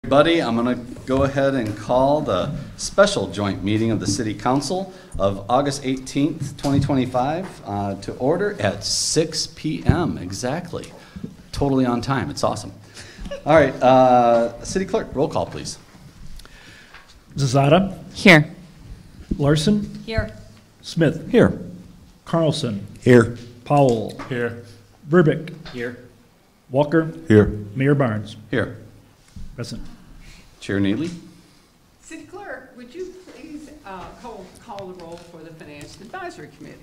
Everybody, I'm going to go ahead and call the special joint meeting of the City Council of August 18th, 2025 to order at 6 p.m. exactly. Totally on time. It's awesome. All right, City Clerk, roll call, please. Zazada. Here. Larson. Here. Smith. Here. Carlson. Here. Powell. Here. Verbic. Here. Walker. Here. Mayor Barnes. Here. Present. Chair Neely. City Clerk, would you please call the roll for the Financial Advisory Committee?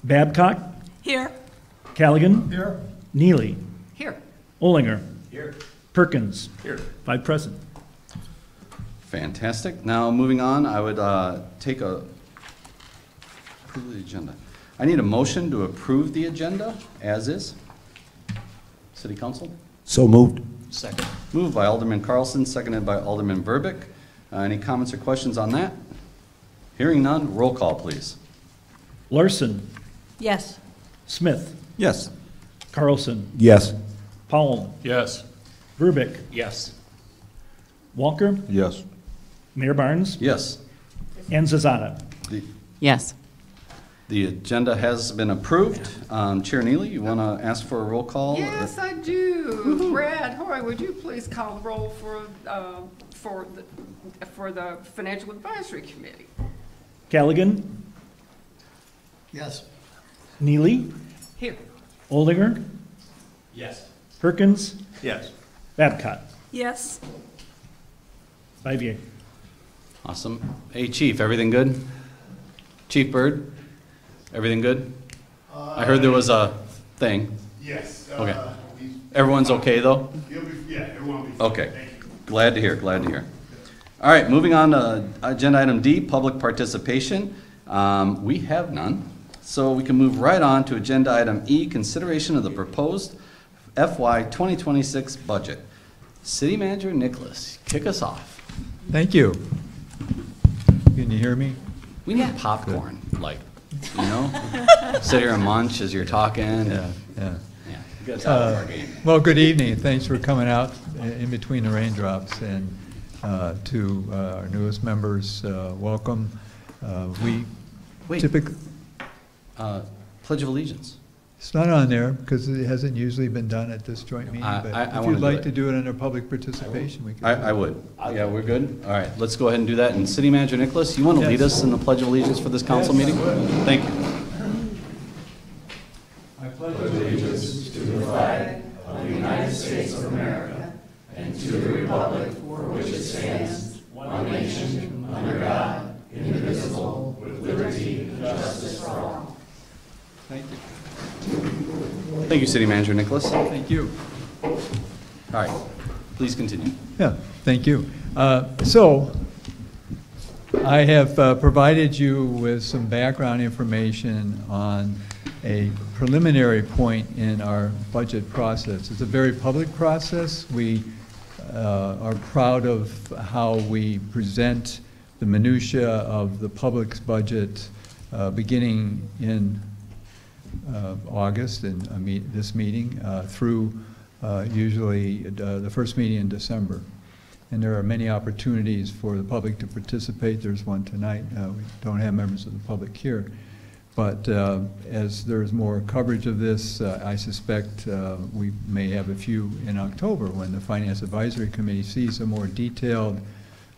Babcock. Here. Callaghan. Here. Neely. Here. Olinger. Here. Perkins. Here. 5 present. Fantastic. Now, moving on, I would take a approve the agenda. I need a motion to approve the agenda as is. City Council. So moved. Second. Moved by Alderman Carlson, seconded by Alderman Verbic. Any comments or questions on that? Hearing none, roll call, please. Larson. Yes. Smith. Yes. Carlson. Yes. Powell. Yes. Verbic. Yes. Walker. Yes. Mayor Barnes. Yes. And Zazada. Yes. The agenda has been approved. Chair Neely, you want to ask for a roll call? Yes, I do. Brad Hoy, would you please call the roll for the Financial Advisory Committee? Callaghan. Yes. Neely. Here. Olinger. Yes. Perkins. Yes. Babcock. Yes. 5-0. Awesome. Hey, Chief, everything good? Chief Byrd, everything good? I heard there was a thing. Yes. Okay. Everyone's okay, though? Yeah, everyone will be. Okay. Thank you. Glad to hear, glad to hear. All right, moving on to agenda item D, public participation. We have none, so we can move right on to agenda item E, consideration of the proposed FY 2026 budget. City Manager Nicholas, kick us off. Thank you. Can you hear me? We need popcorn, like, you know? Sit here and munch as you're talking. Yeah. Yeah, you got to tell us our game. Well, good evening. Thanks for coming out in between the raindrops, and to our newest members, welcome. We Wait. typically, Pledge of Allegiance. it's not on there because it hasn't usually been done at this joint meeting, I but wanna if you'd do like it. to do it under public participation, we can. I would. Yeah, we're good? All right, let's go ahead and do that. And City Manager Nicholas, you want to lead Yes. us in the Pledge of Allegiance for this council meeting? Thank you. I pledge allegiance to the flag of the United States of America and to the republic for which it stands, one nation, under God, indivisible, with liberty and justice for all. Thank you. Thank you, City Manager Nicholas. All Thank you. right, please continue. Yeah, thank you. So I have provided you with some background information on a preliminary point in our budget process. It's a very public process. We are proud of how we present the minutia of the public's budget beginning in August and this meeting through usually the first meeting in December. And there are many opportunities for the public to participate. There's one tonight. We don't have members of the public here. But as there's more coverage of this, I suspect we may have a few in October when the Finance Advisory Committee sees a more detailed,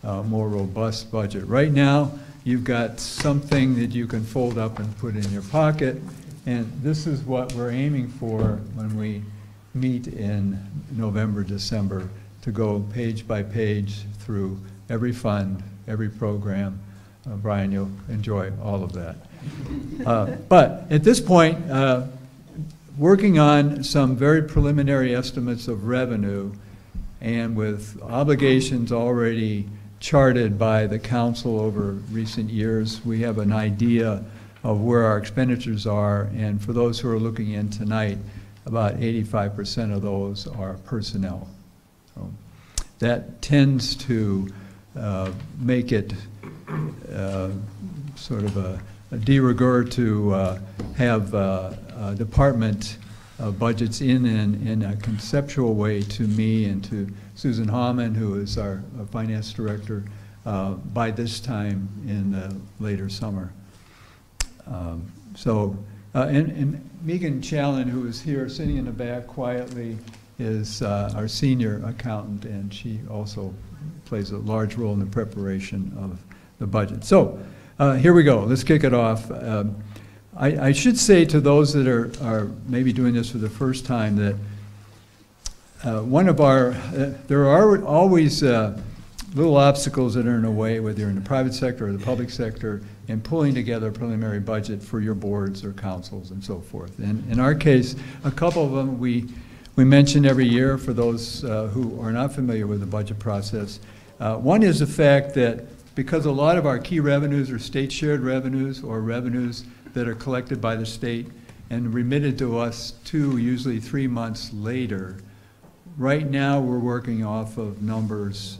more robust budget. Right now, you've got something that you can fold up and put in your pocket. And this is what we're aiming for when we meet in November, December, to go page by page through every fund, every program. Brian, you'll enjoy all of that. But at this point, working on some very preliminary estimates of revenue and with obligations already charted by the council over recent years, we have an idea of where our expenditures are, and for those who are looking in tonight, about 85% of those are personnel. So that tends to make it sort of a de rigueur to have department budgets in a conceptual way to me and to Susan Hauman, who is our finance director, by this time in the later summer. And Megan Challen, who is here sitting in the back quietly, is our senior accountant, and she also plays a large role in the preparation of the budget. So here we go. Let's kick it off. I should say to those that are maybe doing this for the first time that there are always little obstacles that are in the way, whether you're in the private sector or the public sector, in pulling together a preliminary budget for your boards or councils and so forth. And in our case, a couple of them we mention every year for those who are not familiar with the budget process. One is the fact that because a lot of our key revenues are state shared revenues or revenues that are collected by the state and remitted to us usually 3 months later, right now we're working off of numbers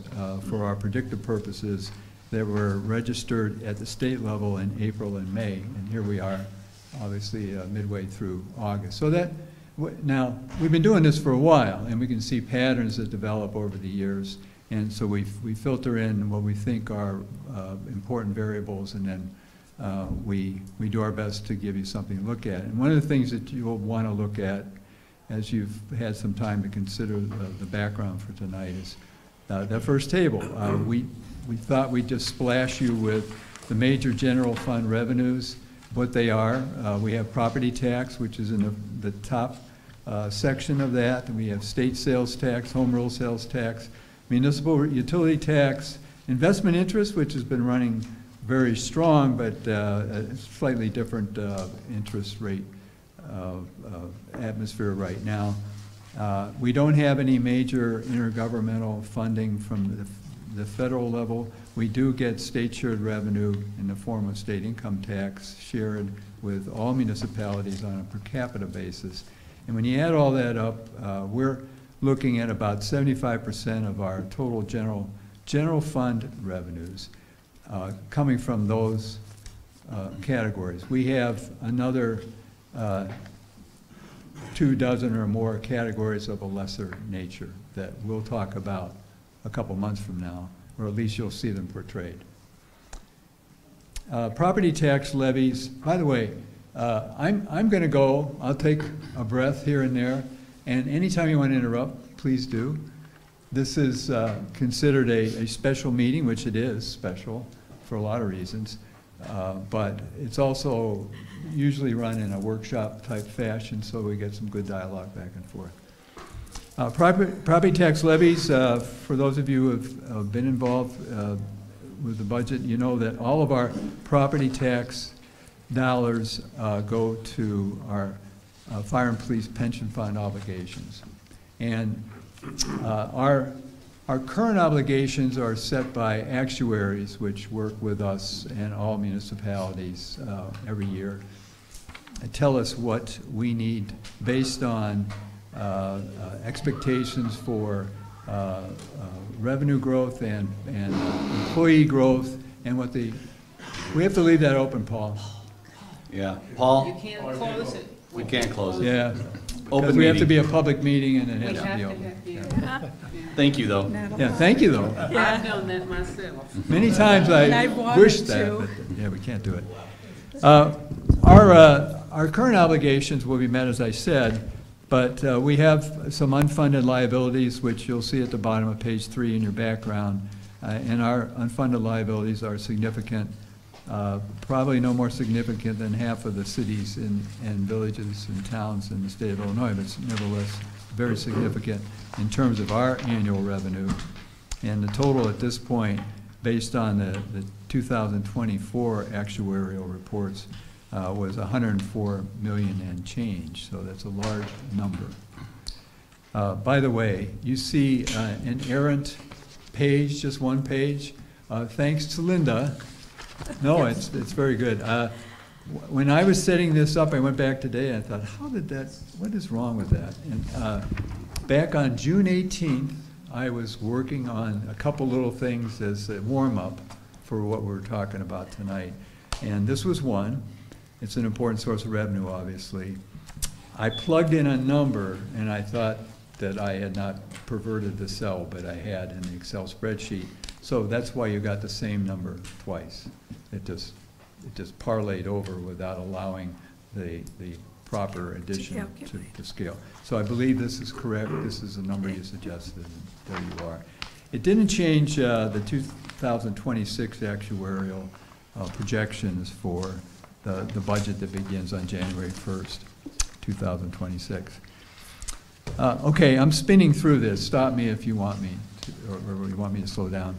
for our predictive purposes that were registered at the state level in April and May, and here we are, obviously midway through August. So that, now, we've been doing this for a while, and we can see patterns that develop over the years, and so we filter in what we think are important variables, and then we do our best to give you something to look at. And one of the things that you'll want to look at as you've had some time to consider the background for tonight is that first table. We thought we'd just splash you with the major general fund revenues, what they are. We have property tax, which is in the top section of that. And we have state sales tax, home rule sales tax, municipal utility tax, investment interest, which has been running very strong, but a slightly different interest rate atmosphere right now. We don't have any major intergovernmental funding from the federal level. We do get state shared revenue in the form of state income tax shared with all municipalities on a per capita basis. And when you add all that up, we're looking at about 75% of our total general fund revenues coming from those categories. We have another 24 or more categories of a lesser nature that we'll talk about a couple months from now, or at least you'll see them portrayed. Property tax levies, by the way, I'm going to go, I'll take a breath here and there, and anytime you want to interrupt, please do. This is considered a special meeting, which it is special for a lot of reasons, but it's also usually run in a workshop type fashion, so we get some good dialogue back and forth. Property tax levies, for those of you who have been involved with the budget, you know that all of our property tax dollars go to our fire and police pension fund obligations. And our current obligations are set by actuaries, which work with us and all municipalities every year, and tell us what we need based on expectations for revenue growth and employee growth, and what we have to leave that open, Paul. Yeah, Paul? You can't close it. We can't close it. Yeah. Open Because we have to be meeting. a public meeting and it We has to have be to open. have, Yeah. Thank you, though. Yeah, thank you though. I've done that myself. Many times And I I've wanted wish that, to. but yeah, we can't do it. Our current obligations will be met, as I said, but we have some unfunded liabilities, which you'll see at the bottom of page 3 in your background. And our unfunded liabilities are significant, probably no more significant than half of the cities and villages and towns in the state of Illinois, but it's nevertheless very significant in terms of our annual revenue. And the total at this point, based on the 2024 actuarial reports, was 104 million and change, so that's a large number. By the way, you see an errant page, just one page, thanks to Linda. No, it's very good. When I was setting this up, I went back today and I thought, what is wrong with that? And back on June 18th, I was working on a couple little things as a warm-up for what we're talking about tonight. And this was one. It's an important source of revenue, obviously. I plugged in a number and I thought, that I had not perverted the cell, but I had in the Excel spreadsheet. So that's why you got the same number twice. It just parlayed over without allowing the proper addition to scale. So I believe this is correct. This is the number you suggested, and there you are. It didn't change the 2026 actuarial projections for the budget that begins on January 1st, 2026. Okay, I'm spinning through this. Stop me if you want me to, or you want me to slow down.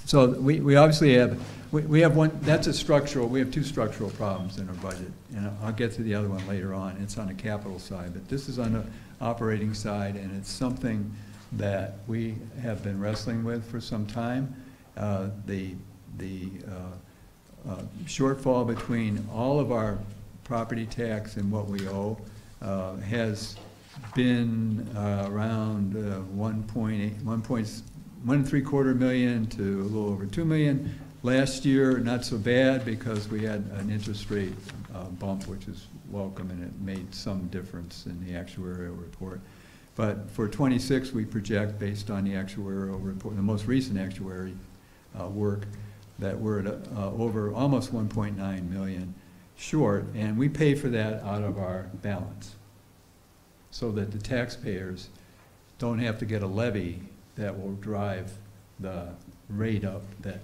So we obviously have, we have one, that's a structural, we have two structural problems in our budget. And I'll get to the other one later on. It's on the capital side, but this is on the operating side, and it's something that we have been wrestling with for some time. The shortfall between all of our property tax and what we owe has been around 1.75 million to a little over 2 million. Last year, not so bad because we had an interest rate bump, which is welcome, and it made some difference in the actuarial report. But for 26, we project, based on the actuarial report, the most recent actuary work, that we're at over almost 1.9 million short, and we pay for that out of our balance, so that the taxpayers don't have to get a levy that will drive the rate up that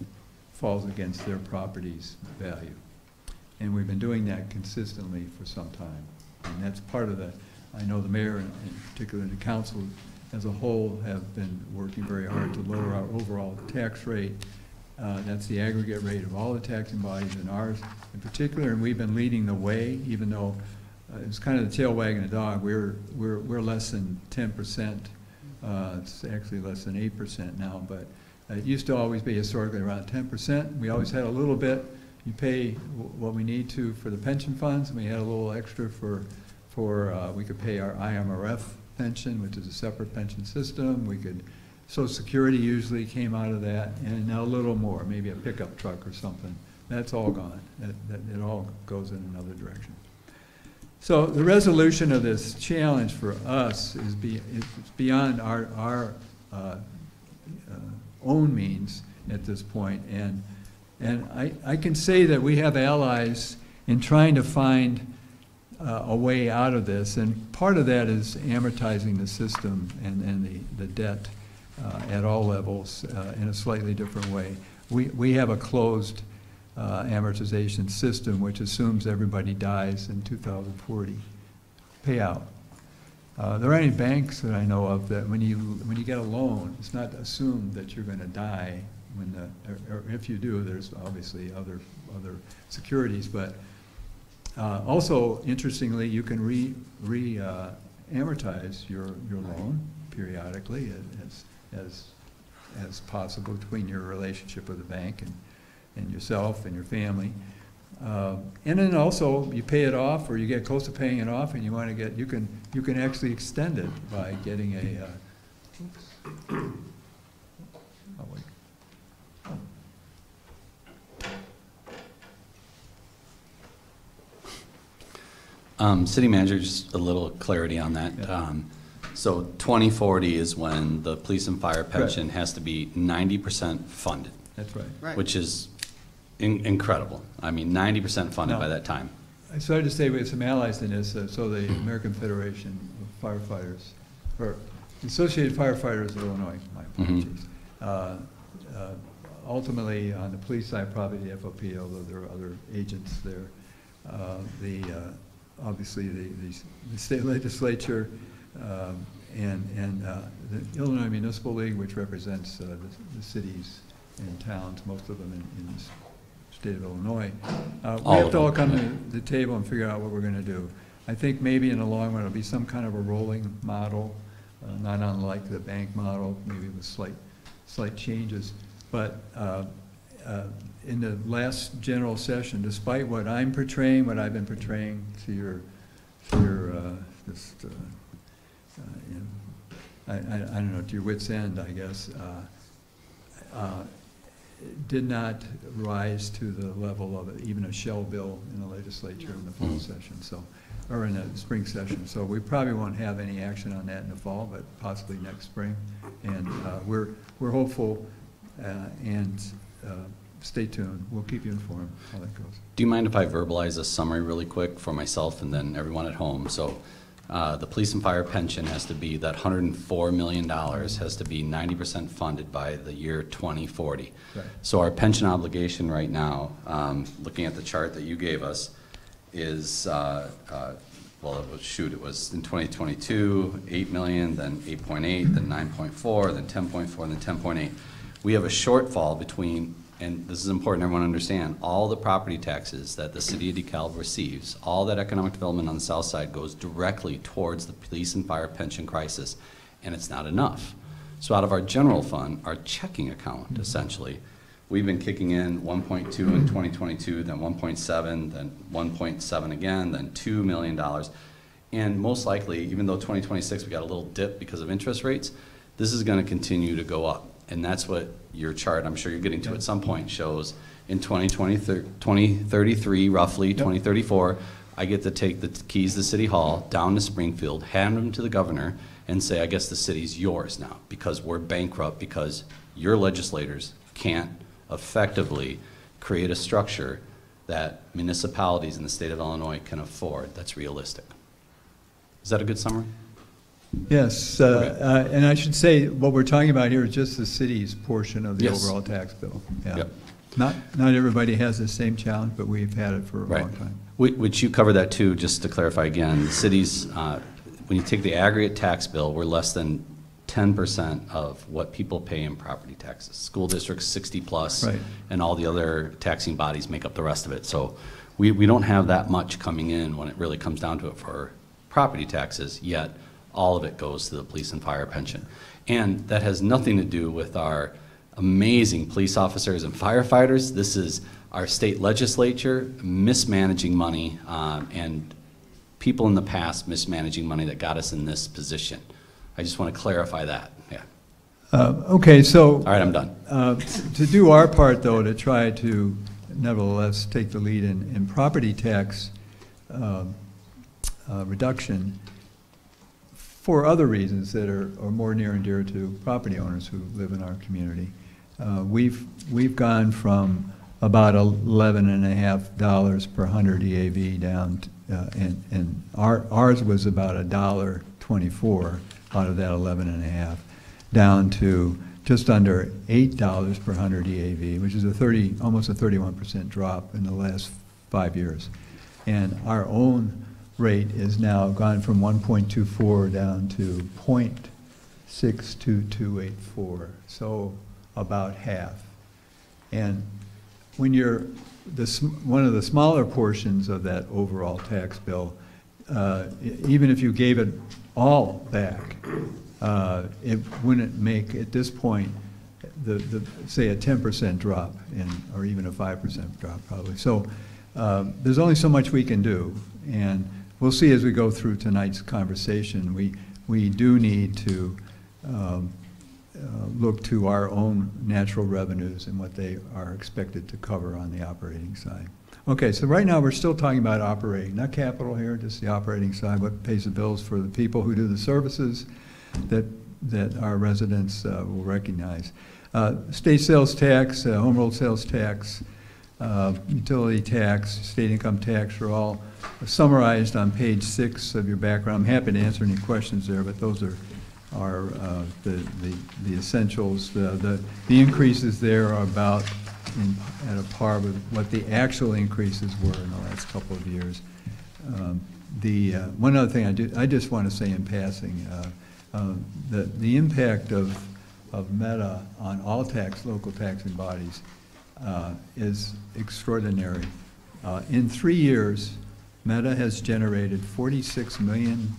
falls against their property's value. And we've been doing that consistently for some time. And that's part of the, I know the mayor, and in particular the council as a whole, have been working very hard to lower our overall tax rate. That's the aggregate rate of all the taxing bodies and ours in particular, and we've been leading the way, even though it's kind of the tail wagging the dog. We're less than 10%. It's actually less than 8% now, but it used to always be historically around 10%. We always had a little bit. You pay what we need to for the pension funds, and we had a little extra for we could pay our IMRF pension, which is a separate pension system. We could, Social Security usually came out of that, and now a little more, maybe a pickup truck or something. That's all gone. It all goes in another direction. So the resolution of this challenge for us is beyond our own means at this point, and I can say that we have allies in trying to find a way out of this, and part of that is amortizing the system and the debt at all levels in a slightly different way. We have a closed amortization system which assumes everybody dies in 2040 payout. There aren't any banks that I know of that when you get a loan, it's not assumed that you're going to die or if you do, there's obviously other securities, but also interestingly, you can amortize your loan periodically as possible between your relationship with the bank and yourself and your family. And then also you pay it off, or you get close to paying it off, and you want to get, you can actually extend it by getting a oh, wait. City manager, just a little clarity on that. Yeah. So 2040 is when the police and fire pension has to be 90% funded. That's right. Right. Which is incredible. I mean, 90% funded by that time. I started to say we have some allies in this. So the American Federation of Firefighters, or Associated Firefighters of Illinois, my apologies. Ultimately, on the police side, probably the FOP, although there are other agents there. Obviously, the state legislature and the Illinois Municipal League, which represents the cities and towns, most of them in the state of Illinois. We have to all come to the table and figure out what we're going to do. I think maybe in the long run it'll be some kind of a rolling model, not unlike the bank model, maybe with slight changes. But in the last general session, despite what I'm portraying, what I've been portraying to your I don't know, to your wit's end, I guess, did not rise to the level of even a shell bill in the legislature in the fall session. So or in the spring session. So we probably won't have any action on that in the fall, but possibly next spring. And we're hopeful, and stay tuned. We'll keep you informed how that goes. Do you mind if I verbalize a summary really quick for myself and then everyone at home? So the police and fire pension has to be, that $104 million has to be 90% funded by the year 2040. Right. So our pension obligation right now, looking at the chart that you gave us, is, well, it was in 2022, 8 million, then 8.8, then 9.4, then 10.4, then 10.8. We have a shortfall between, and this is important everyone understand, all the property taxes that the city of DeKalb receives, all that economic development on the south side goes directly towards the police and fire pension crisis, and it's not enough. So out of our general fund, our checking account, essentially, we've been kicking in 1.2 in 2022, then 1.7, then 1.7 again, then $2 million. And most likely, even though 2026 we got a little dip because of interest rates, this is going to continue to go up. And that's what your chart, I'm sure you're getting to at some point, shows in 2033, roughly, 2034, I get to take the keys to City Hall down to Springfield, hand them to the governor, and say, I guess the city's yours now because we're bankrupt, because your legislators can't effectively create a structure that municipalities in the state of Illinois can afford that's realistic. Is that a good summary? Yes, and I should say what we're talking about here is just the city's portion of the overall tax bill. Yeah. Yep. Not everybody has the same challenge, but we've had it for a long time. Which you cover that too, just to clarify again, the city's, when you take the aggregate tax bill, we're less than 10% of what people pay in property taxes. School districts 60 plus, right, and all the other taxing bodies make up the rest of it. So we don't have that much coming in when it really comes down to it for property taxes, yet all of it goes to the police and fire pension. And that has nothing to do with our amazing police officers and firefighters. This is our state legislature mismanaging money, and people in the past mismanaging money that got us in this position. I just want to clarify that. Yeah. Okay, so all right, I'm done. To do our part, though, to try to nevertheless take the lead in property tax reduction for other reasons that are more near and dear to property owners who live in our community. We've gone from about $11.50 per 100 EAV down, and ours was about $1.24 out of that 11.5, down to just under $8 per 100 EAV, which is almost a 31% drop in the last 5 years. And our own rate is now gone from 1.24 down to 0.62284, so about half. And when you're one of the smaller portions of that overall tax bill, even if you gave it all back, it wouldn't make, at this point, say a 10% drop, or even a 5% drop probably. So there's only so much we can do, and we'll see as we go through tonight's conversation. We do need to look to our own natural revenues and what they are expected to cover on the operating side. Okay, so right now we're still talking about operating, not capital here, just the operating side, what pays the bills for the people who do the services that our residents will recognize. State sales tax, home roll sales tax, utility tax, state income tax are all summarized on page 6 of your background. I'm happy to answer any questions there, but those are the essentials. The increases there are about at a par with what the actual increases were in the last couple of years. One other thing I just want to say in passing, the impact of Meta on all local taxing bodies is extraordinary. In 3 years, Meta has generated $46 million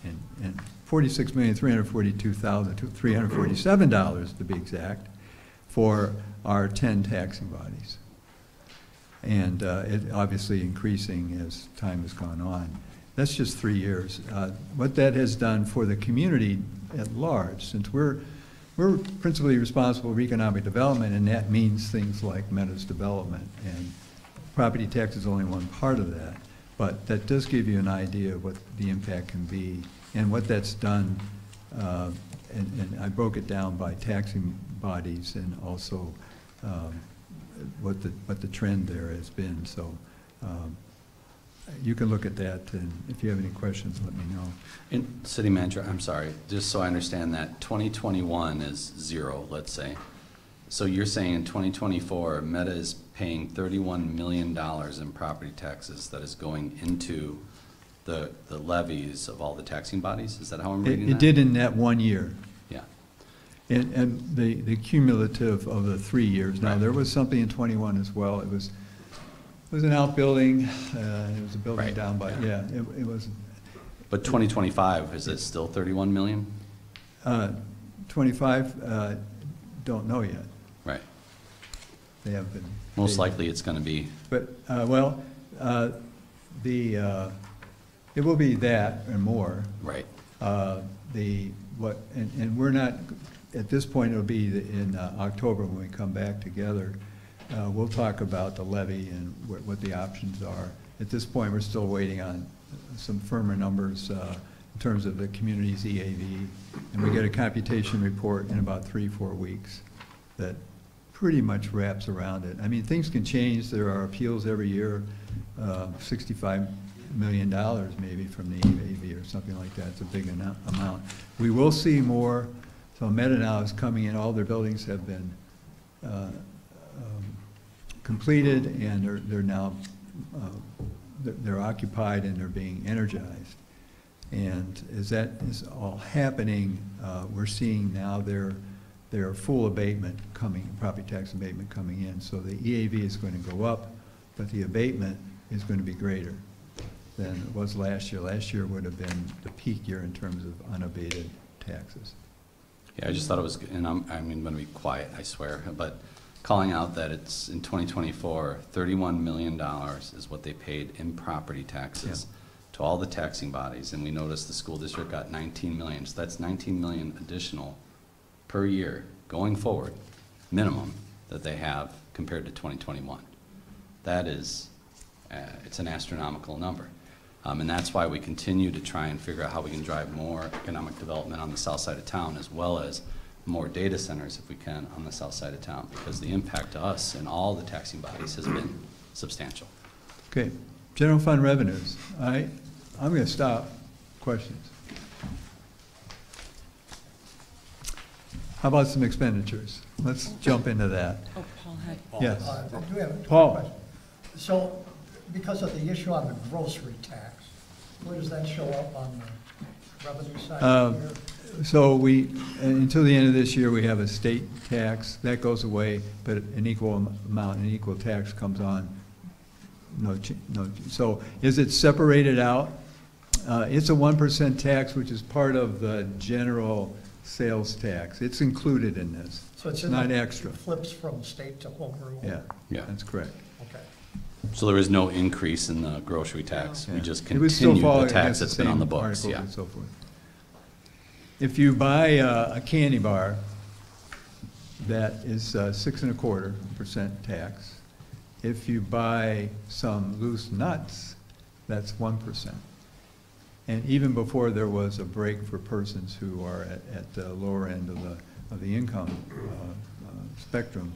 and $46,342,347 to be exact for our 10 taxing bodies. And it obviously increasing as time has gone on. That's just 3 years. What that has done for the community at large, since we're principally responsible for economic development, and that means things like Meta's development, and property tax is only one part of that. But that does give you an idea of what the impact can be and what that's done. And I broke it down by taxing bodies and also what the trend there has been. So you can look at that, and if you have any questions, let me know. And City Manager, I'm sorry, just so I understand that, 2021 is 0, let's say. So you're saying in 2024, Meta is paying $31 million in property taxes that is going into the levies of all the taxing bodies? Is that how I'm reading that? It did in that 1 year. Yeah. And the cumulative of the 3 years. Now, Right. there was something in 21 as well. It was an outbuilding, it was a building Right. down by, yeah, it was, But 2025, is it still 31 million? 25, don't know yet. Right. They have been. Most paid. likely it's going to be, But, well, it will be that and more. right. And we're not, at this point, it'll be in October when we come back together. We'll talk about the levy and what the options are. At this point, we're still waiting on some firmer numbers in terms of the community's EAV. And we get a computation report in about 3-4 weeks that pretty much wraps around it. I mean, things can change. There are appeals every year, $65 million maybe from the EAV or something like that. It's a big amount. We will see more. So Meta now is coming in. All their buildings have been completed, and they're now they're occupied and they're being energized. And as that is all happening, we're seeing now their full abatement coming, property tax abatement coming in. So the EAV is going to go up, but the abatement is going to be greater than it was last year. Last year would have been the peak year in terms of unabated taxes. Yeah, I just thought it was, and I'm going to be quiet, I swear, but calling out that it's in 2024, $31 million is what they paid in property taxes to all the taxing bodies, and we noticed the school district got 19 million, so that's 19 million additional per year going forward, minimum, that they have compared to 2021. That is, it's an astronomical number. And that's why we continue to try and figure out how we can drive more economic development on the south side of town, as well as more data centers, if we can, on the south side of town, because the impact to us and all the taxing bodies has been substantial. Okay, general fund revenues. I'm going to stop. Questions? How about some expenditures? Let's jump into that. Oh, Paul had. Yes. I do have a Paul. question. So, because of the issue on the grocery tax, where does that show up on the revenue side here? So until the end of this year, we have a state tax. That goes away, but an equal amount, an equal tax comes on. So is it separated out? It's a 1% tax, which is part of the general sales tax. It's included in this. So it's not extra. It flips from state to home rule? Yeah. That's correct. Okay. So there is no increase in the grocery tax. We Yeah. just It would still continue fall the tax against that's been on the same books, articles yeah. and so forth. If you buy a candy bar, that is 6.25% tax. If you buy some loose nuts, that's 1%. And even before there was a break for persons who are at the lower end of the income spectrum,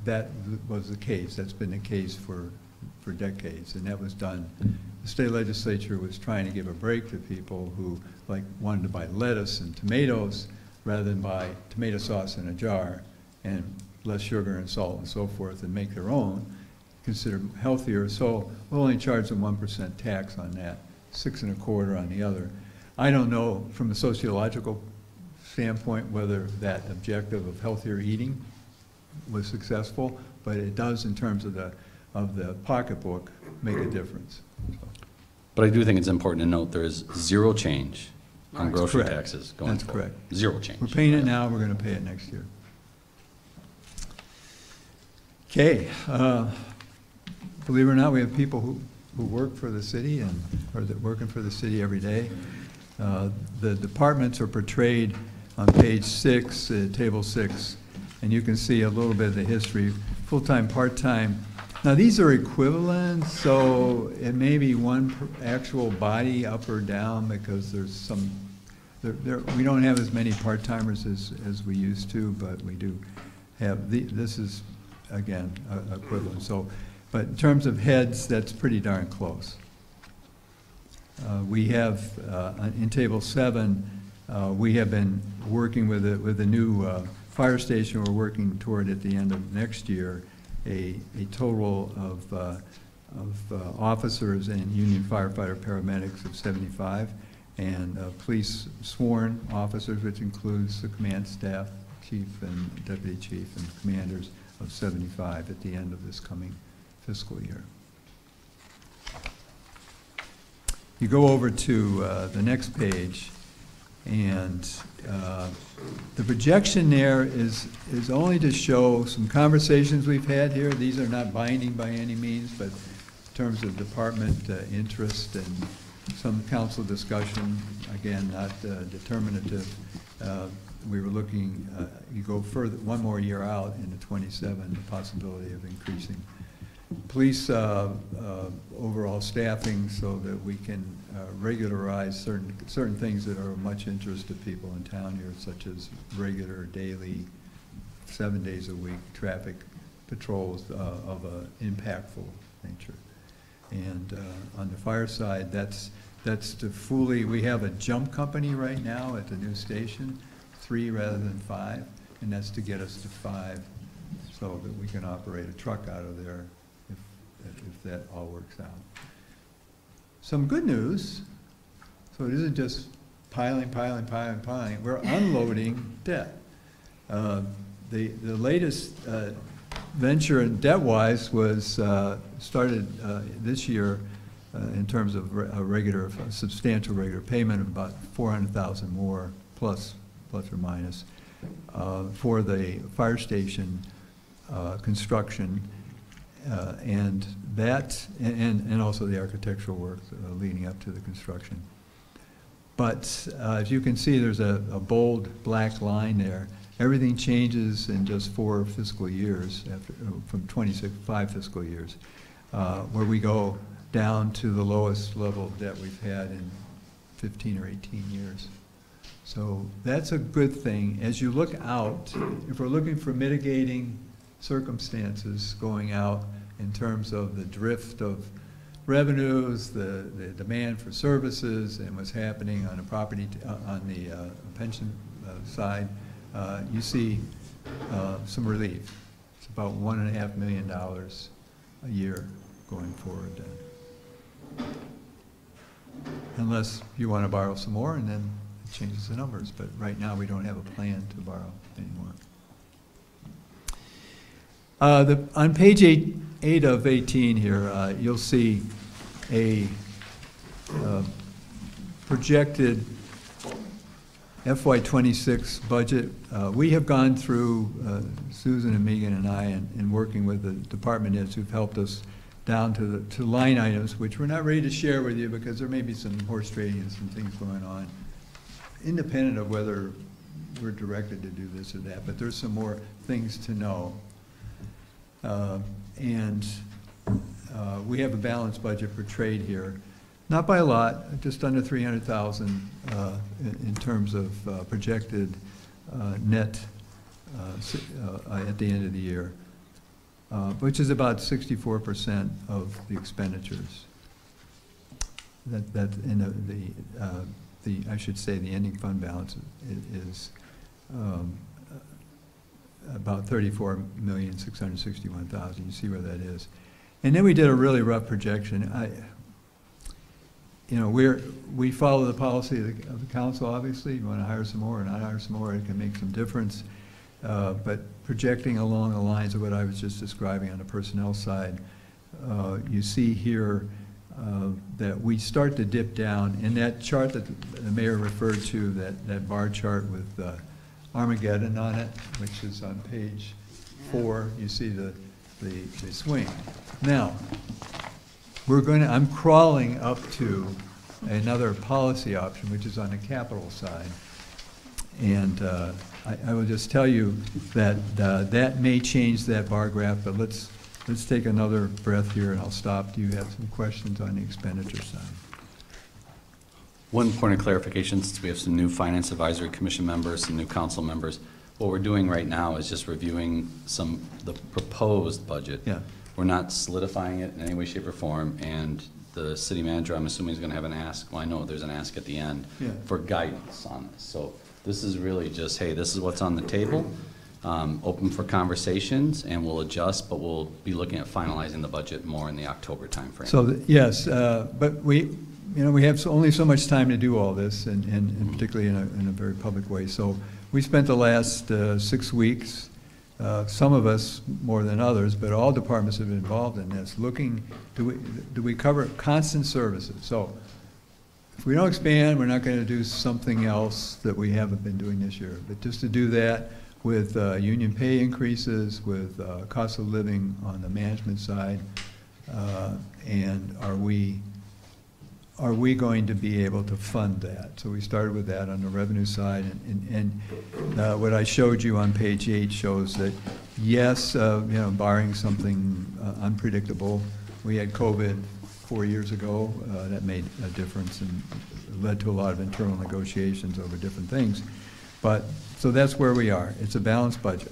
that was the case. That's been the case for decades, and that was done. The state legislature was trying to give a break to people who wanted to buy lettuce and tomatoes rather than buy tomato sauce in a jar and less sugar and salt and so forth, and make their own, consider healthier. So we'll only charge them 1% tax on that, 6.25% on the other. I don't know from a sociological standpoint whether that objective of healthier eating was successful, but it does in terms of the pocketbook make a difference. So, But I do think it's important to note there is zero change on That's grocery correct. taxes going That's forward. correct. Zero change. we're paying it now, we're going to pay it next year. Okay, believe it or not, we have people who work for the city and are working for the city every day. The departments are portrayed on page 6, table 6, and you can see a little bit of the history. Full-time, part-time, Now, these are equivalent, so it may be one actual body up or down because there's some, we don't have as many part-timers as we used to, but we do have, this is, again, equivalent. So, but in terms of heads, that's pretty darn close. We have, in Table 7, we have been working with a new fire station we're working toward at the end of next year, a total of officers and union firefighter paramedics of 75, and police sworn officers, which includes the command staff, chief and deputy chief and commanders, of 75 at the end of this coming fiscal year. You go over to the next page, and the projection there is only to show some conversations we've had here. These are not binding by any means, but in terms of department interest and some council discussion, again, not determinative. We were looking, you go further, one more year out into 27, the possibility of increasing police overall staffing so that we can regularize certain things that are of much interest to people in town here, such as regular, daily, 7 days a week traffic patrols of an impactful nature. And on the fire side, that's to fully, we have a jump company right now at the new station, 3 rather than 5, and that's to get us to 5 so that we can operate a truck out of there if that all works out. Some good news, so it isn't just piling. We're unloading debt. The latest venture in debt-wise was started this year in terms of a substantial regular payment of about $400,000 more, plus or minus, for the fire station construction. And that, and also the architectural work leading up to the construction. But as you can see, there's a bold black line there. Everything changes in just 4 fiscal years, from 5 fiscal years, where we go down to the lowest level of debt we've had in 15 or 18 years. So that's a good thing. As you look out, if we're looking for mitigating circumstances going out in terms of the drift of revenues, the demand for services, and what's happening on the property, on the pension side, you see some relief. It's about $1.5 million a year going forward. Unless you want to borrow some more, and then it changes the numbers. But right now, we don't have a plan to borrow anymore. On page 8 of 18 here, you'll see a projected FY26 budget. We have gone through, Susan and Megan and I, in working with the department heads who've helped us down to line items, which we're not ready to share with you because there may be some horse trading and some things going on, independent of whether we're directed to do this or that, but there's some more things to know. We have a balanced budget for trade here. Not by a lot, just under 300,000 in terms of projected net at the end of the year, which is about 64% of the expenditures. That in I should say the ending fund balance is about 34,661,000. You see where that is. And then we did a really rough projection. We follow the policy of the council, obviously. You want to hire some more or not hire some more, it can make some difference. But projecting along the lines of what I was just describing on the personnel side, you see here that we start to dip down. In that chart that the mayor referred to, that bar chart with Armageddon on it, which is on page 4, you see the swing. Now, I'm crawling up to another policy option, which is on the capital side. And I will just tell you that that may change that bar graph, but let's let's take another breath here and I'll stop. Do you have some questions on the expenditure side? One point of clarification, since we have some new Finance Advisory Commission members, some new council members, what we're doing right now is just reviewing the proposed budget. Yeah. We're not solidifying it in any way, shape, or form, and the city manager, I'm assuming, is gonna have an ask, well, I know there's an ask at the end, Yeah. for guidance on this. So this is really just, hey, this is what's on the table, open for conversations, and we'll adjust, but we'll be looking at finalizing the budget more in the October timeframe. So, yes, but we have only so much time to do all this, and particularly in a very public way. So we spent the last 6 weeks, some of us more than others, but all departments have been involved in this, looking, do we cover constant services? So if we don't expand, we're not going to do something else that we haven't been doing this year. But just to do that with union pay increases, with cost of living on the management side, and are we going to be able to fund that? So we started with that on the revenue side, and what I showed you on page 8 shows that, yes, barring something unpredictable, we had COVID 4 years ago. That made a difference and led to a lot of internal negotiations over different things. But, so that's where we are. It's a balanced budget.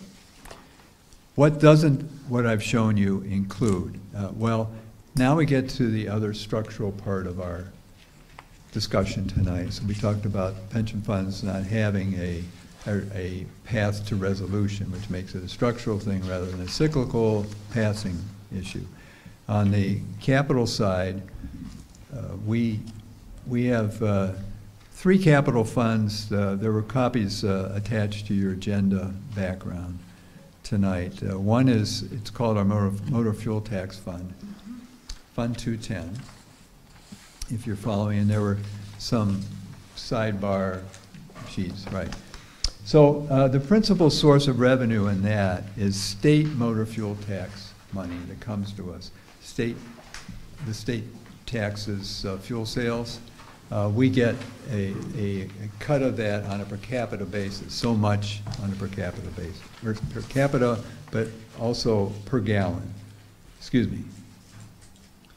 What doesn't what I've shown you include? Well, now we get to the other structural part of our discussion tonight. So we talked about pension funds not having a path to resolution, which makes it a structural thing rather than a cyclical passing issue. On the capital side, we have 3 capital funds. There were copies attached to your agenda background tonight. One is, it's called our motor fuel tax fund, Fund 210. If you're following, and there were some sidebar sheets, right. So the principal source of revenue in that is state motor fuel tax money that comes to us. The state taxes fuel sales. We get a cut of that on a per capita basis, so much on a per capita basis, or per capita, but also per gallon. Excuse me,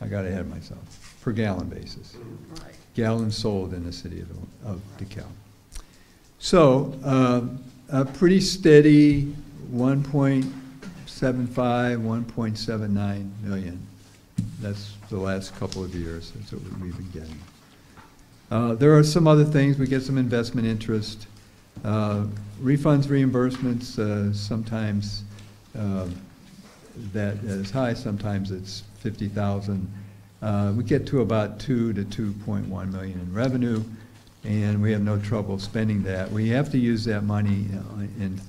I got ahead of myself. Per gallon basis. Right. Gallons sold in the city of DeKalb. So a pretty steady 1.75, 1.79 million. That's the last couple of years. That's what we've been getting. There are some other things. We get some investment interest. Refunds, reimbursements, sometimes that is high, sometimes it's 50,000. We get to about 2 to 2.1 million in revenue, and we have no trouble spending that. We have to use that money in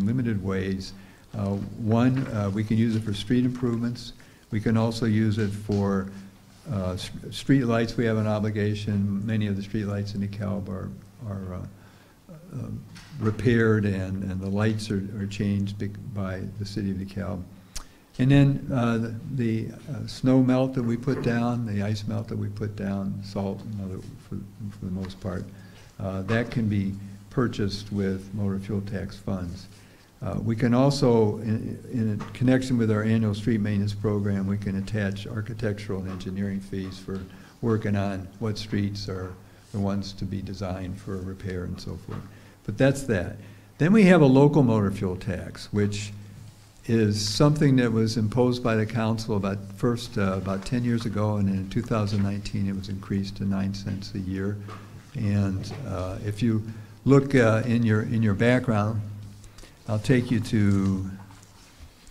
limited ways. One, we can use it for street improvements. We can also use it for street lights. We have an obligation. Many of the street lights in DeKalb are repaired, and the lights are changed by the city of DeKalb. And then the snow melt that we put down, the ice melt that we put down, salt and other, for the most part, that can be purchased with motor fuel tax funds. We can also, in connection with our annual street maintenance program, we can attach architectural and engineering fees for working on what streets are the ones to be designed for repair and so forth. But that's that. Then we have a local motor fuel tax, which is something that was imposed by the council about 10 years ago, and in 2019 it was increased to 9 cents a year. And if you look in your background, I'll take you to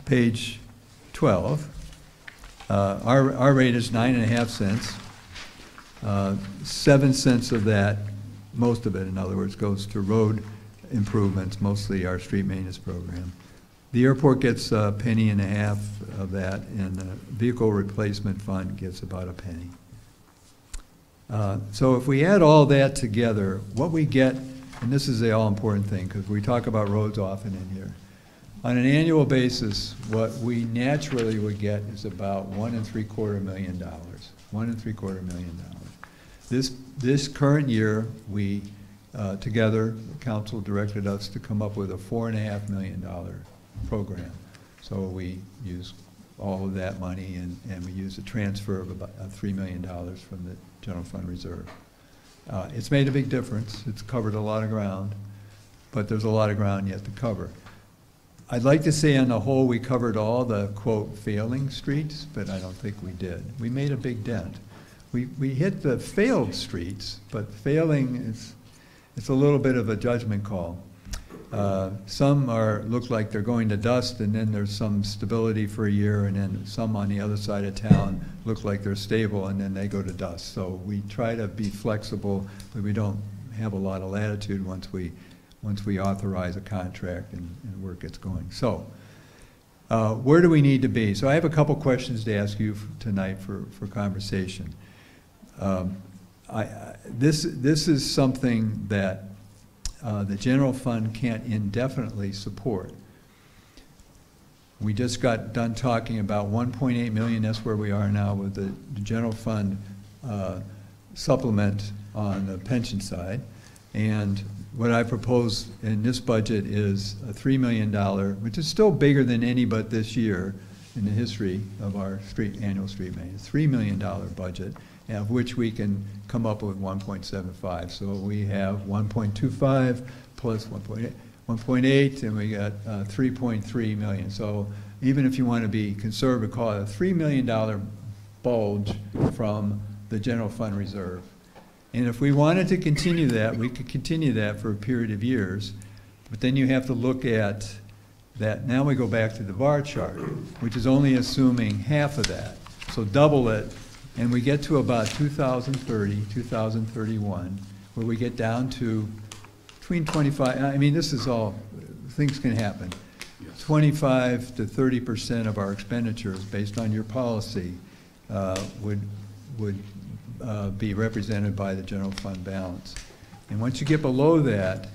page 12. Our rate is 9.5 cents. 7 cents of that, most of it in other words, goes to road improvements, mostly our street maintenance program. The airport gets a penny and a half of that, and the vehicle replacement fund gets about a penny. So if we add all that together, what we get, and this is the all-important thing because we talk about roads often in here, on an annual basis, what we naturally would get is about $1.75 million. $1.75 million. This current year, we together, the council directed us to come up with a $4.5 million program. So we use all of that money, and we used a transfer of about $3 million from the general fund reserve. It's made a big difference. It's covered a lot of ground, but there's a lot of ground yet to cover. I'd like to say on the whole we covered all the, quote, failing streets, but I don't think we did. We made a big dent. We hit the failed streets, but failing it's a little bit of a judgment call. Some look like they're going to dust, and then there's some stability for a year, and then some on the other side of town look like they're stable, and then they go to dust. So we try to be flexible, but we don't have a lot of latitude once we authorize a contract and work gets going. So where do we need to be? So I have a couple questions to ask you tonight for conversation. This is something that the general fund can't indefinitely support. We just got done talking about 1.8 million. That's where we are now with the general fund supplement on the pension side. And what I propose in this budget is a $3 million, which is still bigger than any but this year in the history of our annual street maintenance, $3 million budget, of which we can come up with 1.75. So we have 1.25 plus 1.8, and we got 3.3 million. So even if you want to be conservative, call it a $3 million bulge from the general fund reserve. And if we wanted to continue that, we could continue that for a period of years, but then you have to look at that. Now we go back to the bar chart, which is only assuming half of that. So double it, and we get to about 2030, 2031, where we get down to between 25, I mean, this is all, things can happen. 25 to 30% of our expenditures, based on your policy, would be represented by the general fund balance. And once you get below that,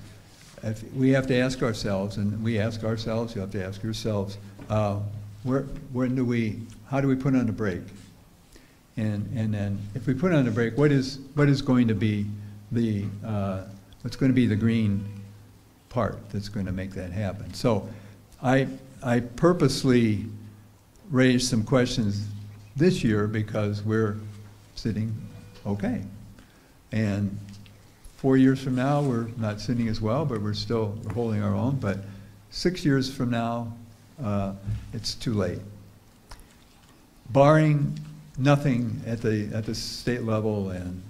we have to ask ourselves, and we ask ourselves, you have to ask yourselves, how do we put on the brake? And then if we put on the brake, what is going to be the what's going to be the green part that's going to make that happen? So I purposely raised some questions this year because we're sitting okay. And 4 years from now, we're not sitting as well, but we're holding our own. But 6 years from now, it's too late. Barring nothing at the state level and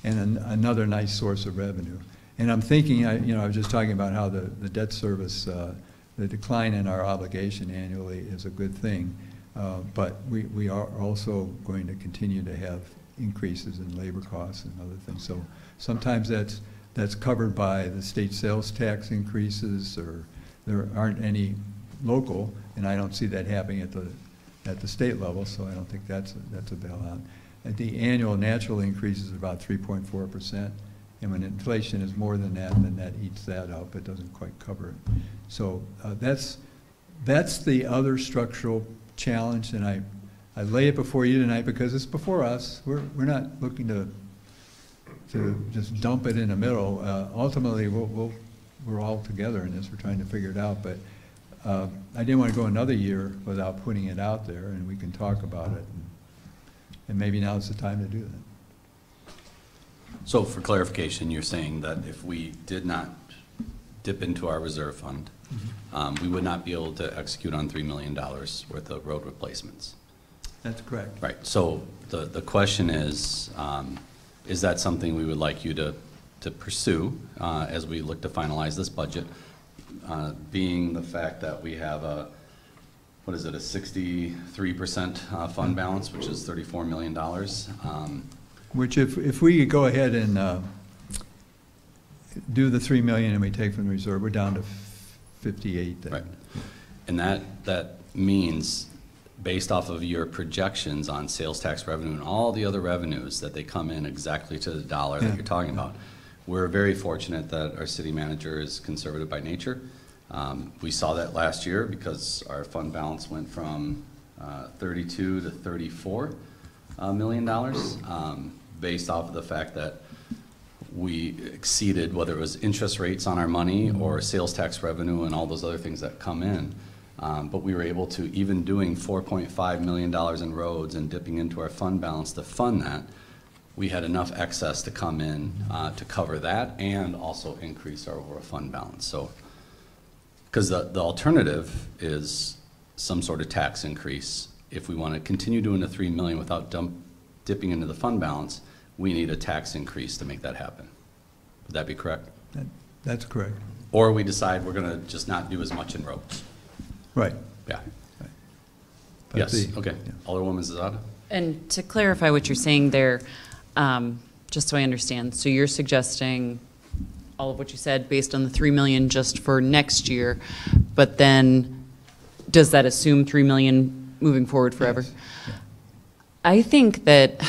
another nice source of revenue. And I'm thinking, I was just talking about how the debt service, the decline in our obligation annually is a good thing. But we are also going to continue to have increases in labor costs and other things. So sometimes that's covered by the state sales tax increases, or there aren't any local, and I don't see that happening at the state level, so I don't think that's a bailout. The annual natural increase is about 3.4%, and when inflation is more than that, then that eats that up. It doesn't quite cover it. So that's the other structural challenge, and I lay it before you tonight because it's before us. We're not looking to just dump it in the middle. Ultimately, we're all together in this. We're trying to figure it out, but I didn't want to go another year without putting it out there, and we can talk about it, and maybe now's the time to do that. So for clarification, you're saying that if we did not dip into our reserve fund, we would not be able to execute on $3 million worth of road replacements. That's correct. Right. So the question is that something we would like you to pursue as we look to finalize this budget, being the fact that we have a 63% fund balance, which is $34 million. Which if we go ahead and do the $3 million and we take from the reserve, we're down to 58 then. Right. And that means, based off of your projections on sales tax revenue and all the other revenues, that they come in exactly to the dollar that you're talking about. We're very fortunate that our city manager is conservative by nature. We saw that last year because our fund balance went from $32 to $34 million, based off of the fact that we exceeded, whether it was interest rates on our money or sales tax revenue and all those other things that come in, But we were able to, even doing $4.5 million in roads and dipping into our fund balance to fund that, we had enough excess to come in to cover that and also increase our overall fund balance. So, because the alternative is some sort of tax increase. If we want to continue doing the 3 million without dipping into the fund balance, we need a tax increase to make that happen. Would that be correct? That's correct. Or we decide we're going to just not do as much in roads. Right. Yeah. But Yes, the- okay. yeah. Alderwoman Zada? And to clarify what you're saying there, just so I understand, so you're suggesting all of what you said based on the 3 million just for next year, but then does that assume 3 million moving forward forever? Yes. Yeah. I think that,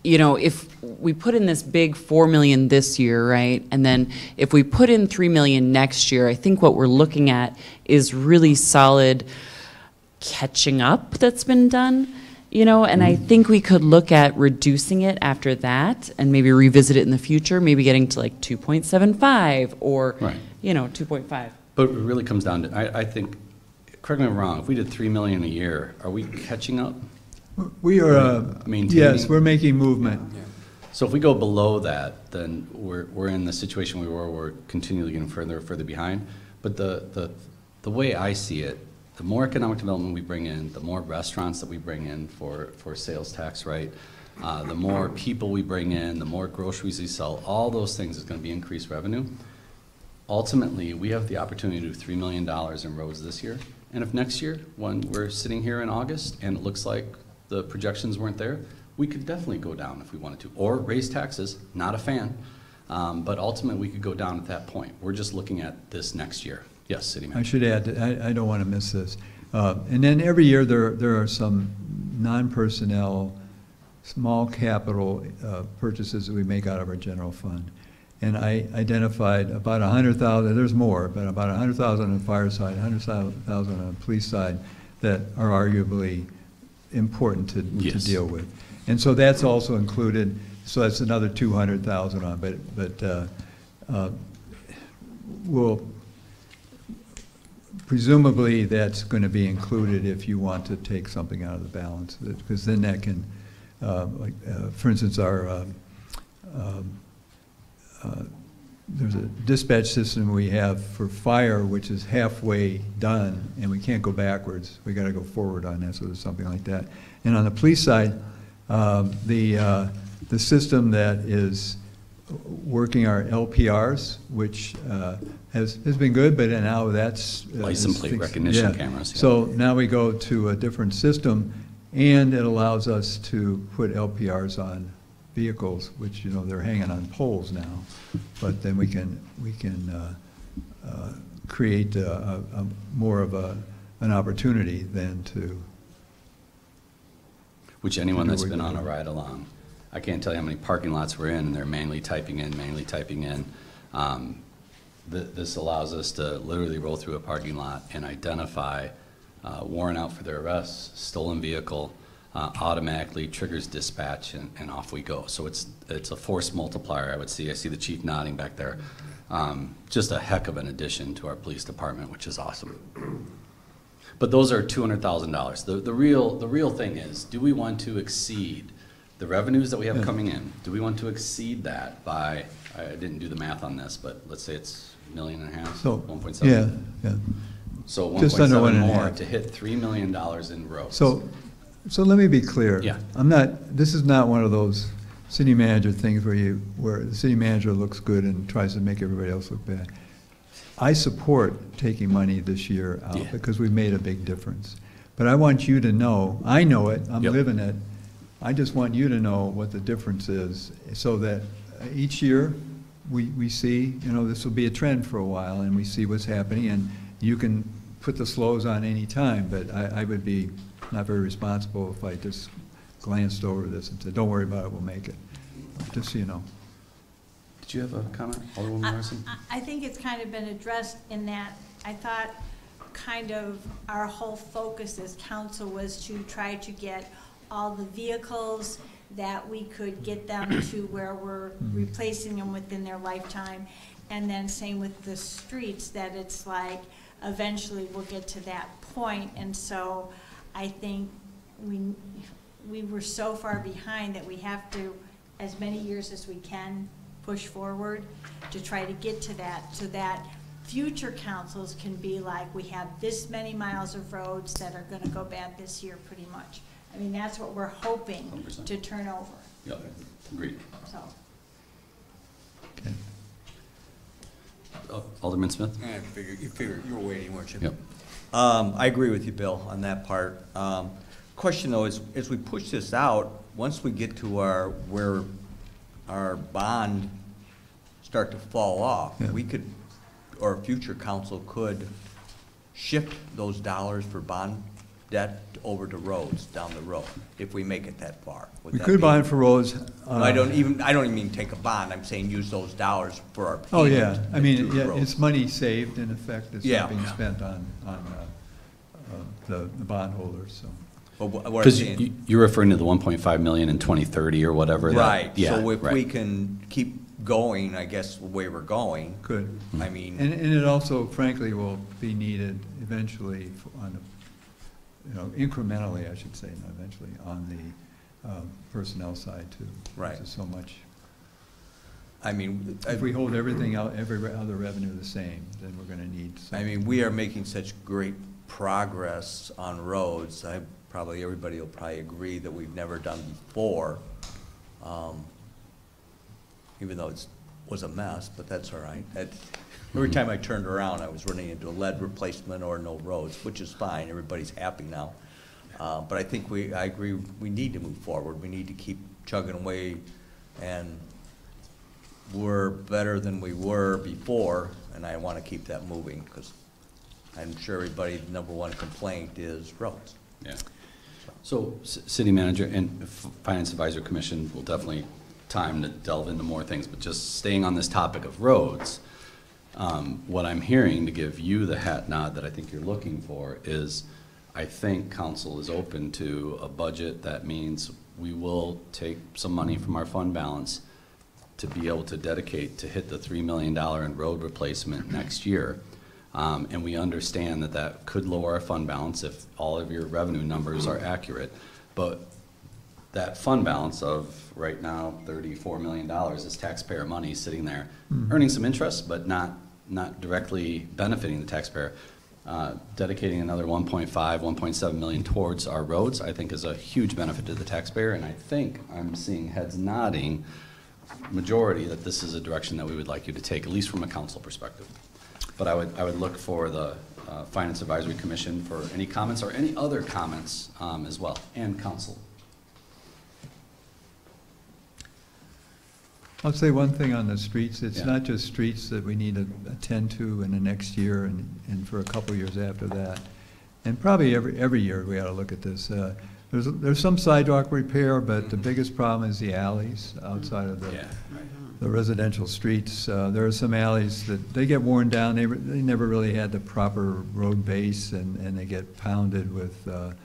you know, if we put in this big 4 million this year, right, and then if we put in 3 million next year, I think what we're looking at is really solid catching up that's been done. You know, and I think we could look at reducing it after that and maybe revisit it in the future, maybe getting to like 2.75 or, Right. you know, 2.5. But it really comes down to, I think, correct me if I'm wrong, if we did 3 million a year, are we catching up? We are, Maintaining? yes, we're making movement. So if we go below that, then we're in the situation we were, we're continually getting further and further behind. But the way I see it, the more economic development we bring in, the more restaurants that we bring in for sales tax, right? The more people we bring in, the more groceries we sell, all those things is going to be increased revenue. Ultimately, we have the opportunity to do $3 million in roads this year. And if next year, when we're sitting here in August and it looks like the projections weren't there, we could definitely go down if we wanted to, or raise taxes, not a fan. But ultimately, we could go down at that point. We're just looking at this next year. Yes, City I Manager. should add, that I don't want to miss this. And then every year, there are some non-personnel, small capital purchases that we make out of our general fund. And I identified about 100,000, there's more, but about 100,000 on the fire side, 100,000 on the police side that are arguably important to Yes. deal with. And so that's also included, so that's another 200,000 on, but we'll, presumably that's going to be included if you want to take something out of the balance, because then that can, for instance, our there's a dispatch system we have for fire, which is halfway done, and we can't go backwards. We got to go forward on that, so there's something like that. And on the police side, the system that is working our LPRs, which has been good, but now that's License plate recognition cameras, yeah. So now we go to a different system, and it allows us to put LPRs on vehicles, which, you know, they're hanging on poles now, but then we can create a more of an opportunity than to. Which anyone do that's what been you're on a doing. ride along, I can't tell you how many parking lots we're in, and they're manually typing in. This allows us to literally roll through a parking lot and identify warrant out for their arrest, stolen vehicle, automatically triggers dispatch, and off we go. So it's a force multiplier, I would see. I see the chief nodding back there. Just a heck of an addition to our police department, which is awesome. But those are $200,000. The real thing is, do we want to exceed the revenues that we have coming in? Do we want to exceed that by, I didn't do the math on this, but let's say it's $1.5 million, So, 1.7? yeah. So Just under 1.7 1.5. more to hit $3 million in roads. So let me be clear. Yeah. This is not one of those city manager things where the city manager looks good and tries to make everybody else look bad. I support taking money this year out Yeah. because we've made a big difference. But I want you to know, I know it, I'm Yep. living it. I just want you to know what the difference is, so that each year we see, you know, this will be a trend for a while, and we see what's happening, and you can put the slows on any time, but I would be not very responsible if I just glanced over this and said, don't worry about it, we'll make it. Just so you know. Did you have a comment, Alderwoman Morrison? I think it's kind of been addressed in that I thought kind of our whole focus as council was to try to get all the vehicles that we could get them to where we're replacing them within their lifetime. And then same with the streets, that it's like, eventually we'll get to that point. And so I think we were so far behind that we have to, as many years as we can, push forward to try to get to that, so that future councils can be like, we have this many miles of roads that are gonna go bad this year, pretty much. I mean, that's what we're hoping 100%. to turn over, Yep, agreed. so. Oh, Alderman Smith? You figure you were waiting, weren't you? Yep. I agree with you, Bill, on that part. Question though is, as we push this out, once we get to where our bond start to fall off, Yeah. we could, or future council could shift those dollars for bond debt over to roads down the road, if we make it that far. Would We that could be- bond for roads. I don't even mean take a bond, I'm saying use those dollars for our payment. Oh, yeah, I mean, to yeah, roads. it's money saved in effect, it's Yeah. not being spent on the bondholders, so. But what I'm Because saying. you're referring to the 1.5 million in 2030 or whatever. that- Right, Yeah, so if we right. can keep going, I guess, the way we're going, Good. I mean, And it also frankly will be needed eventually on, incrementally, I should say, not eventually, on the personnel side too. Right. There's so much. I mean, If we hold everything out, every other revenue the same, then we're gonna need some. I mean, we are making such great progress on roads, everybody will probably agree that we've never done before. Even though was a mess, but that's all right. Every time I turned around, I was running into a lead replacement or no roads, which is fine, everybody's happy now. But I think I agree, we need to move forward, we need to keep chugging away, and we're better than we were before, and I want to keep that moving, because I'm sure everybody's number one complaint is roads. Yeah. So, city manager and finance advisory commission will definitely time to delve into more things, but just staying on this topic of roads, what I'm hearing, to give you the hat nod that I think you're looking for, is I think council is open to a budget that means we will take some money from our fund balance to be able to dedicate to hit the $3 million in road replacement next year. And we understand that that could lower our fund balance if all of your revenue numbers are accurate. But that fund balance of right now $34 million is taxpayer money sitting there, earning some interest, but not directly benefiting the taxpayer. Dedicating another 1.5, 1.7 million towards our roads, I think, is a huge benefit to the taxpayer. And I think I'm seeing heads nodding, majority, that this is a direction that we would like you to take, at least from a council perspective. But I would look for the Finance Advisory Commission for any comments or any other comments as well, and council. I'll say one thing on the streets, it's Yeah. not just streets that we need to attend to in the next year and for a couple of years after that. And probably every year we ought to look at this. There's some sidewalk repair, but the biggest problem is the alleys outside of the residential streets. There are some alleys that, they get worn down, they never really had the proper road base, and they get pounded with the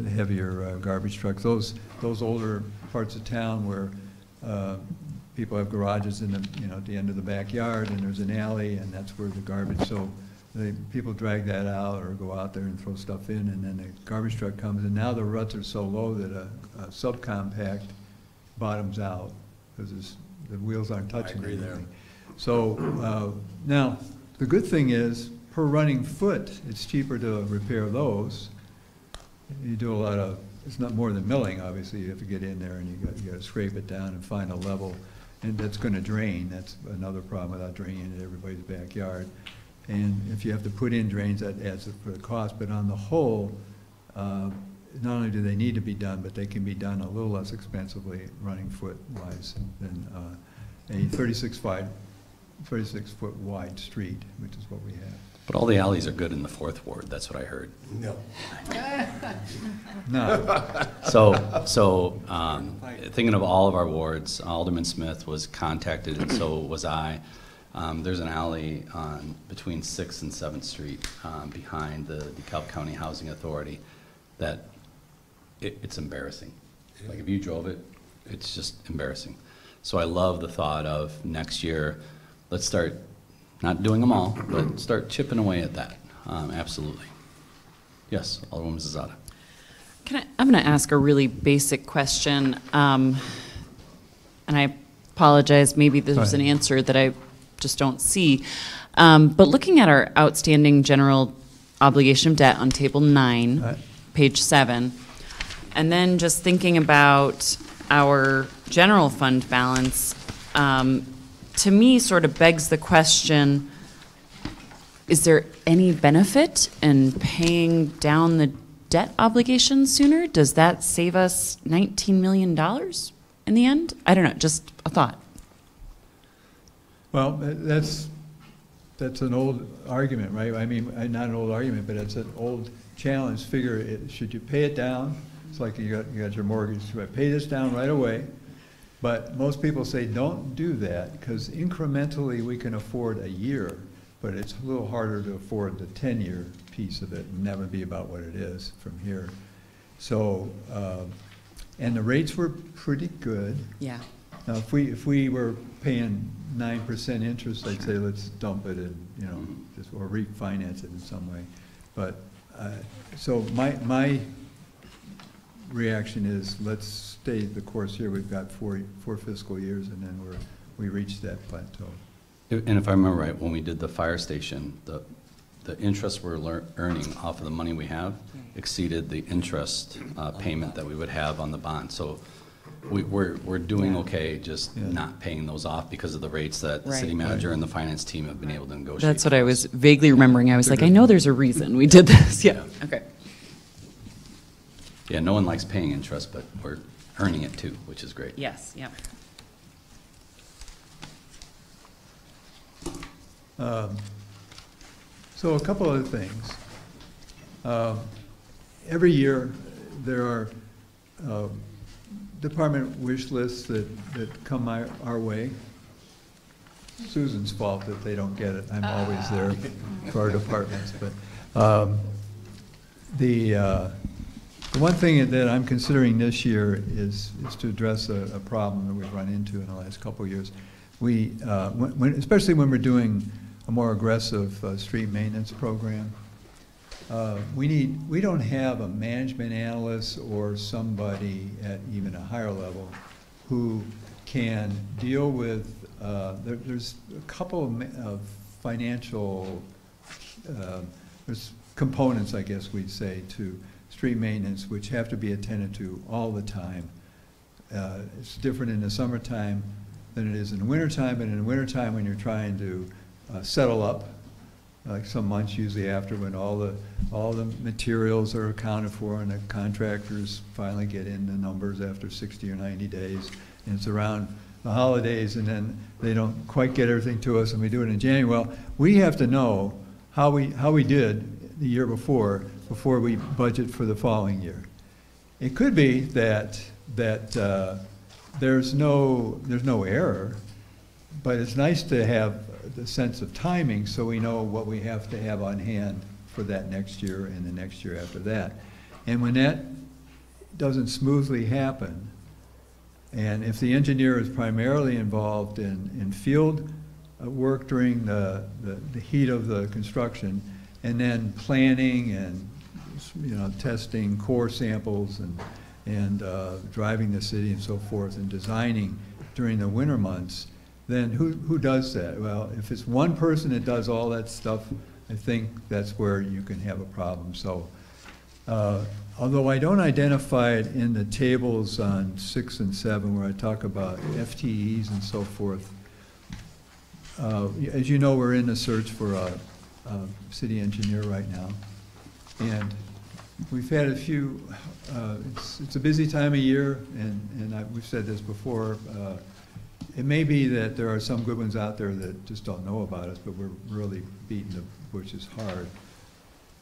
heavier garbage trucks. Those older parts of town where people have garages in the, at the end of the backyard, and there's an alley, and that's where the garbage, so people drag that out or go out there and throw stuff in, and then the garbage truck comes, and now the ruts are so low that a subcompact bottoms out, because the wheels aren't touching agree there. anything. So, now, the good thing is, per running foot, it's cheaper to repair those. You do a lot of, it's not more than milling, obviously, you have to get in there and you gotta scrape it down and find a level, and that's gonna drain, that's another problem without draining in everybody's backyard. And if you have to put in drains, that adds up for the cost, but on the whole, not only do they need to be done, but they can be done a little less expensively running foot-wise than a 36-foot wide street, which is what we have. But all the alleys are good in the 4th Ward, that's what I heard. No. No, So, thinking of all of our wards, Alderman Smith was contacted, and so was I. There's an alley on between 6th and 7th Street behind the DeKalb County Housing Authority that it's embarrassing. Like if you drove it, it's just embarrassing. So I love the thought of next year, let's start not doing them all, but start chipping away at that. Absolutely. Yes, Alderwoman Zazada. I'm going to ask a really basic question, and I apologize, maybe there's an answer that I just don't see. But looking at our outstanding general obligation of debt on Table 9, Right. page 7, and then just thinking about our general fund balance, to me sort of begs the question, is there any benefit in paying down the debt obligation sooner? Does that save us $19 million in the end? I don't know, just a thought. Well, that's an old argument, right? I mean, not an old argument, but it's an old challenge. Figure, should you pay it down? It's like you got your mortgage. Should I pay this down right away? But most people say don't do that because incrementally we can afford a year, but it's a little harder to afford the 10-year piece of it, and that would be about what it is from here. So, and the rates were pretty good. Yeah. Now, if we were paying 9% interest, I'd say let's dump it and, you know, just, or refinance it in some way. But, so my reaction is let's stay the course here. We've got four fiscal years and then we reach that plateau. And if I remember right, when we did the fire station, the interest we're earning off of the money we have exceeded the interest payment that we would have on the bond. So we're doing okay, just not paying those off because of the rates that the city manager and the finance team have been able to negotiate. That's what I was vaguely remembering. I was like, I know there's a reason we did this. Yeah, okay. Yeah, no one likes paying interest, but we're earning it too, which is great. Yes, yeah. So a couple other things. Every year there are department wish lists that come our way. Susan's fault that they don't get it. I'm always there for our departments. But the one thing that I'm considering this year is to address a problem that we've run into in the last couple of years. We, especially when we're doing a more aggressive street maintenance program, we don't have a management analyst or somebody at even a higher level who can deal with, there's a couple of financial, there's components, I guess we'd say, to street maintenance which have to be attended to all the time. It's different in the summertime than it is in the wintertime, and in the wintertime when you're trying to settle up, like some months usually after when all the materials are accounted for and the contractors finally get in the numbers after 60 or 90 days, and it's around the holidays and then they don't quite get everything to us and we do it in January. Well, we have to know how we did the year before we budget for the following year. It could be that there's no error, but it's nice to have the sense of timing so we know what we have to have on hand for that next year and the next year after that. And when that doesn't smoothly happen, and if the engineer is primarily involved in field work during the heat of the construction, and then planning and testing core samples and driving the city and so forth and designing during the winter months, then who does that? Well, if it's one person that does all that stuff, I think that's where you can have a problem. So although I don't identify it in the tables on 6 and 7 where I talk about FTEs and so forth, as you know, we're in the search for a city engineer right now. And we've had a few, it's a busy time of year, and we've said this before, it may be that there are some good ones out there that just don't know about us, but we're really beating the bushes hard.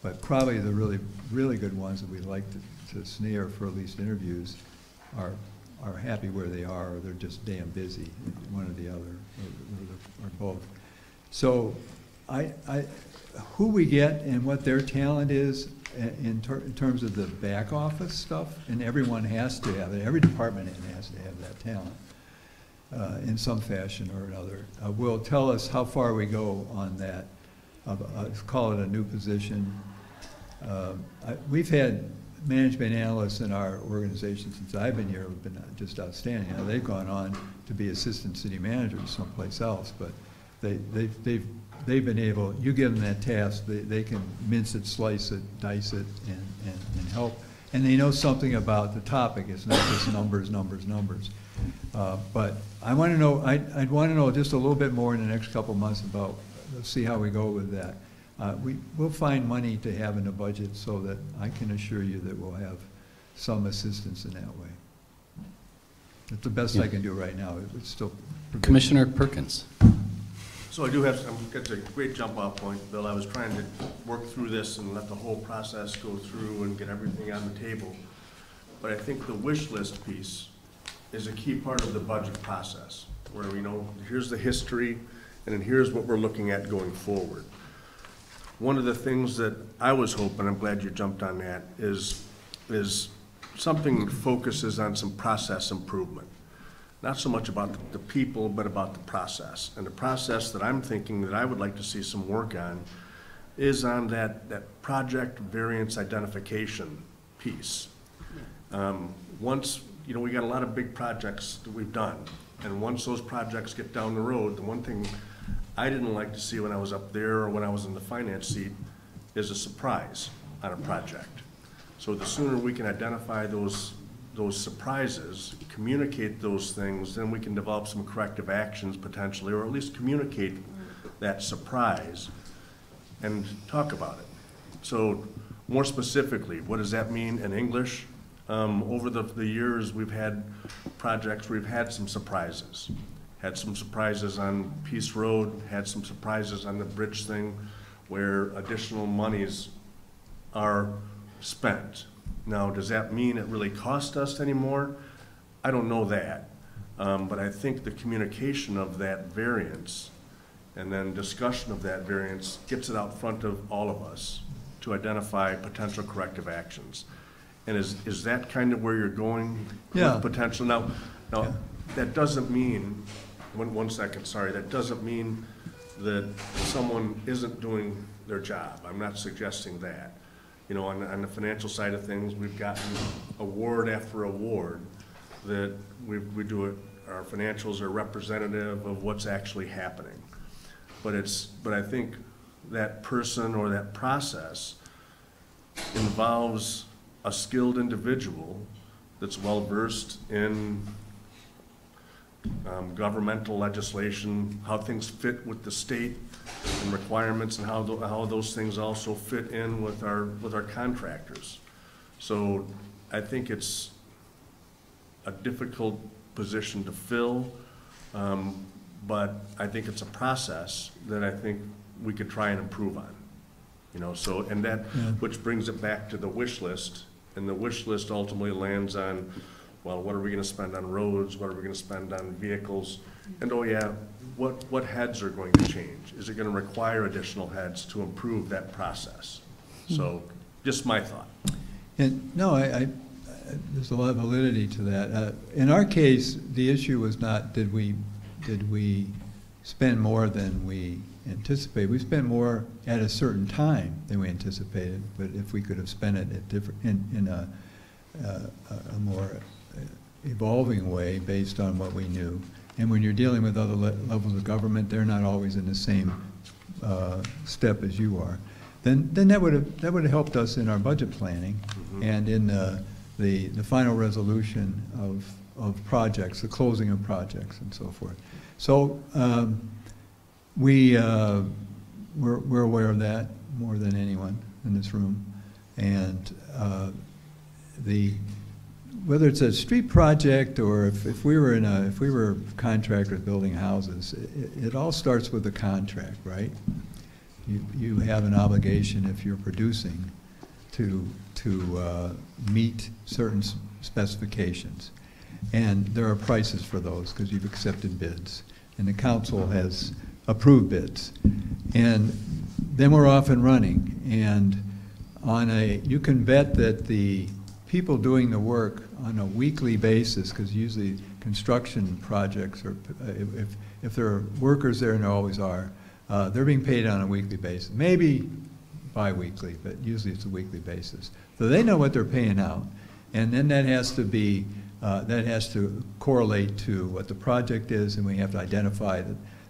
But probably the really, really good ones that we'd like to snare for at least interviews are happy where they are, or they're just damn busy, one or the other, or both. So who we get and what their talent is in terms of the back office stuff, and everyone has to have it, every department has to have that talent in some fashion or another, will tell us how far we go on that. let's call it a new position. We've had management analysts in our organization since I've been here who've been just outstanding. Now, they've gone on to be assistant city managers someplace else, but they've been able, you give them that task, they can mince it, slice it, dice it, and help. And they know something about the topic. It's not just numbers, numbers, numbers. But I want to know, I'd want to know just a little bit more in the next couple of months about, let's see how we go with that. We'll find money to have in the budget so that I can assure you that we'll have some assistance in that way. That's the best I can do right now. It's still Commissioner Perkins. So I do have some, that's a great jump off point, Bill. I was trying to work through this and let the whole process go through and get everything on the table. But I think the wish list piece is a key part of the budget process, where we know, here's the history, and then here's what we're looking at going forward. One of the things that I was hoping, I'm glad you jumped on that, is something that focuses on some process improvement. Not so much about the people, but about the process. And the process that I'm thinking that I would like to see some work on is on that project variance identification piece. Once, you know, we got a lot of big projects that we've done, and once those projects get down the road, the one thing I didn't like to see when I was up there or when I was in the finance seat is a surprise on a project. So the sooner we can identify those surprises, communicate those things, then we can develop some corrective actions potentially, or at least communicate that surprise and talk about it. So more specifically, what does that mean in English? Over the years, we've had projects where we've had some surprises. Had some surprises on Peace Road, had some surprises on the bridge thing where additional monies are spent. Now, does that mean it really cost us anymore? I don't know that. But I think the communication of that variance and then discussion of that variance gets it out front of all of us to identify potential corrective actions. And is that kind of where you're going with potential? Now, Yeah. That doesn't mean, one second, sorry, that doesn't mean that someone isn't doing their job. I'm not suggesting that. You know, on the financial side of things, we've gotten award after award that we do it, our financials are representative of what's actually happening. But I think that person or that process involves a skilled individual that's well-versed in governmental legislation, how things fit with the state and requirements, and how those things also fit in with our contractors. So I think it's a difficult position to fill, but I think it's a process that I think we could try and improve on. You know, so, and that, which brings it back to the wish list, and the wish list ultimately lands on, well, what are we gonna spend on roads, what are we gonna spend on vehicles, and oh yeah, what heads are going to change? Is it gonna require additional heads to improve that process? So, just my thought. And no, there's a lot of validity to that. In our case, the issue was not did we spend more than we anticipated. We spent more at a certain time than we anticipated, but if we could have spent it at in a more evolving way based on what we knew. And when you're dealing with other levels of government, they're not always in the same step as you are. Then that would have helped us in our budget planning and in the final resolution of projects, the closing of projects, and so forth. So we're aware of that more than anyone in this room, and whether it's a street project or if we were contractors building houses, it all starts with the contract, right? You have an obligation if you're producing to meet certain specifications, and there are prices for those because you've accepted bids, and the council has approved bids, and then we're off and running. And you can bet that the people doing the work on a weekly basis, because usually construction projects are, if there are workers there, and there always are, they're being paid on a weekly basis, maybe bi-weekly, but usually it's a weekly basis. So they know what they're paying out, and then that has to be, that has to correlate to what the project is, and we have to identify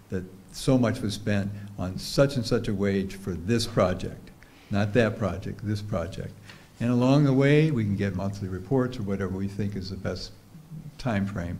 that so much was spent on such and such a wage for this project, not that project, this project. And along the way, we can get monthly reports or whatever we think is the best time frame.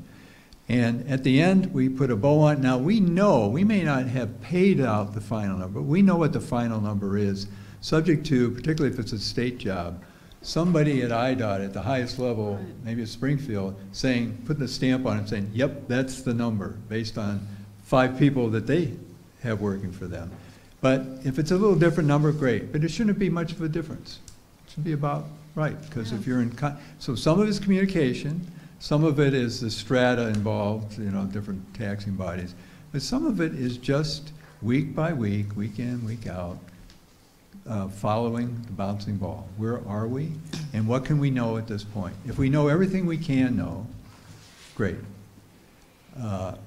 And at the end, we put a bow on. Now, we know, we may not have paid out the final number, but we know what the final number is, subject to, particularly if it's a state job, somebody at IDOT at the highest level, maybe at Springfield, saying, putting a stamp on it saying, yep, that's the number, based on 5 people that they have working for them. But if it's a little different number, great. But it shouldn't be much of a difference. It should be about right, because if you're in, so some of it's communication, some of it is the strata involved, you know, different taxing bodies, but some of it is just week by week, week in, week out, following the bouncing ball. Where are we, and what can we know at this point? If we know everything we can know, great.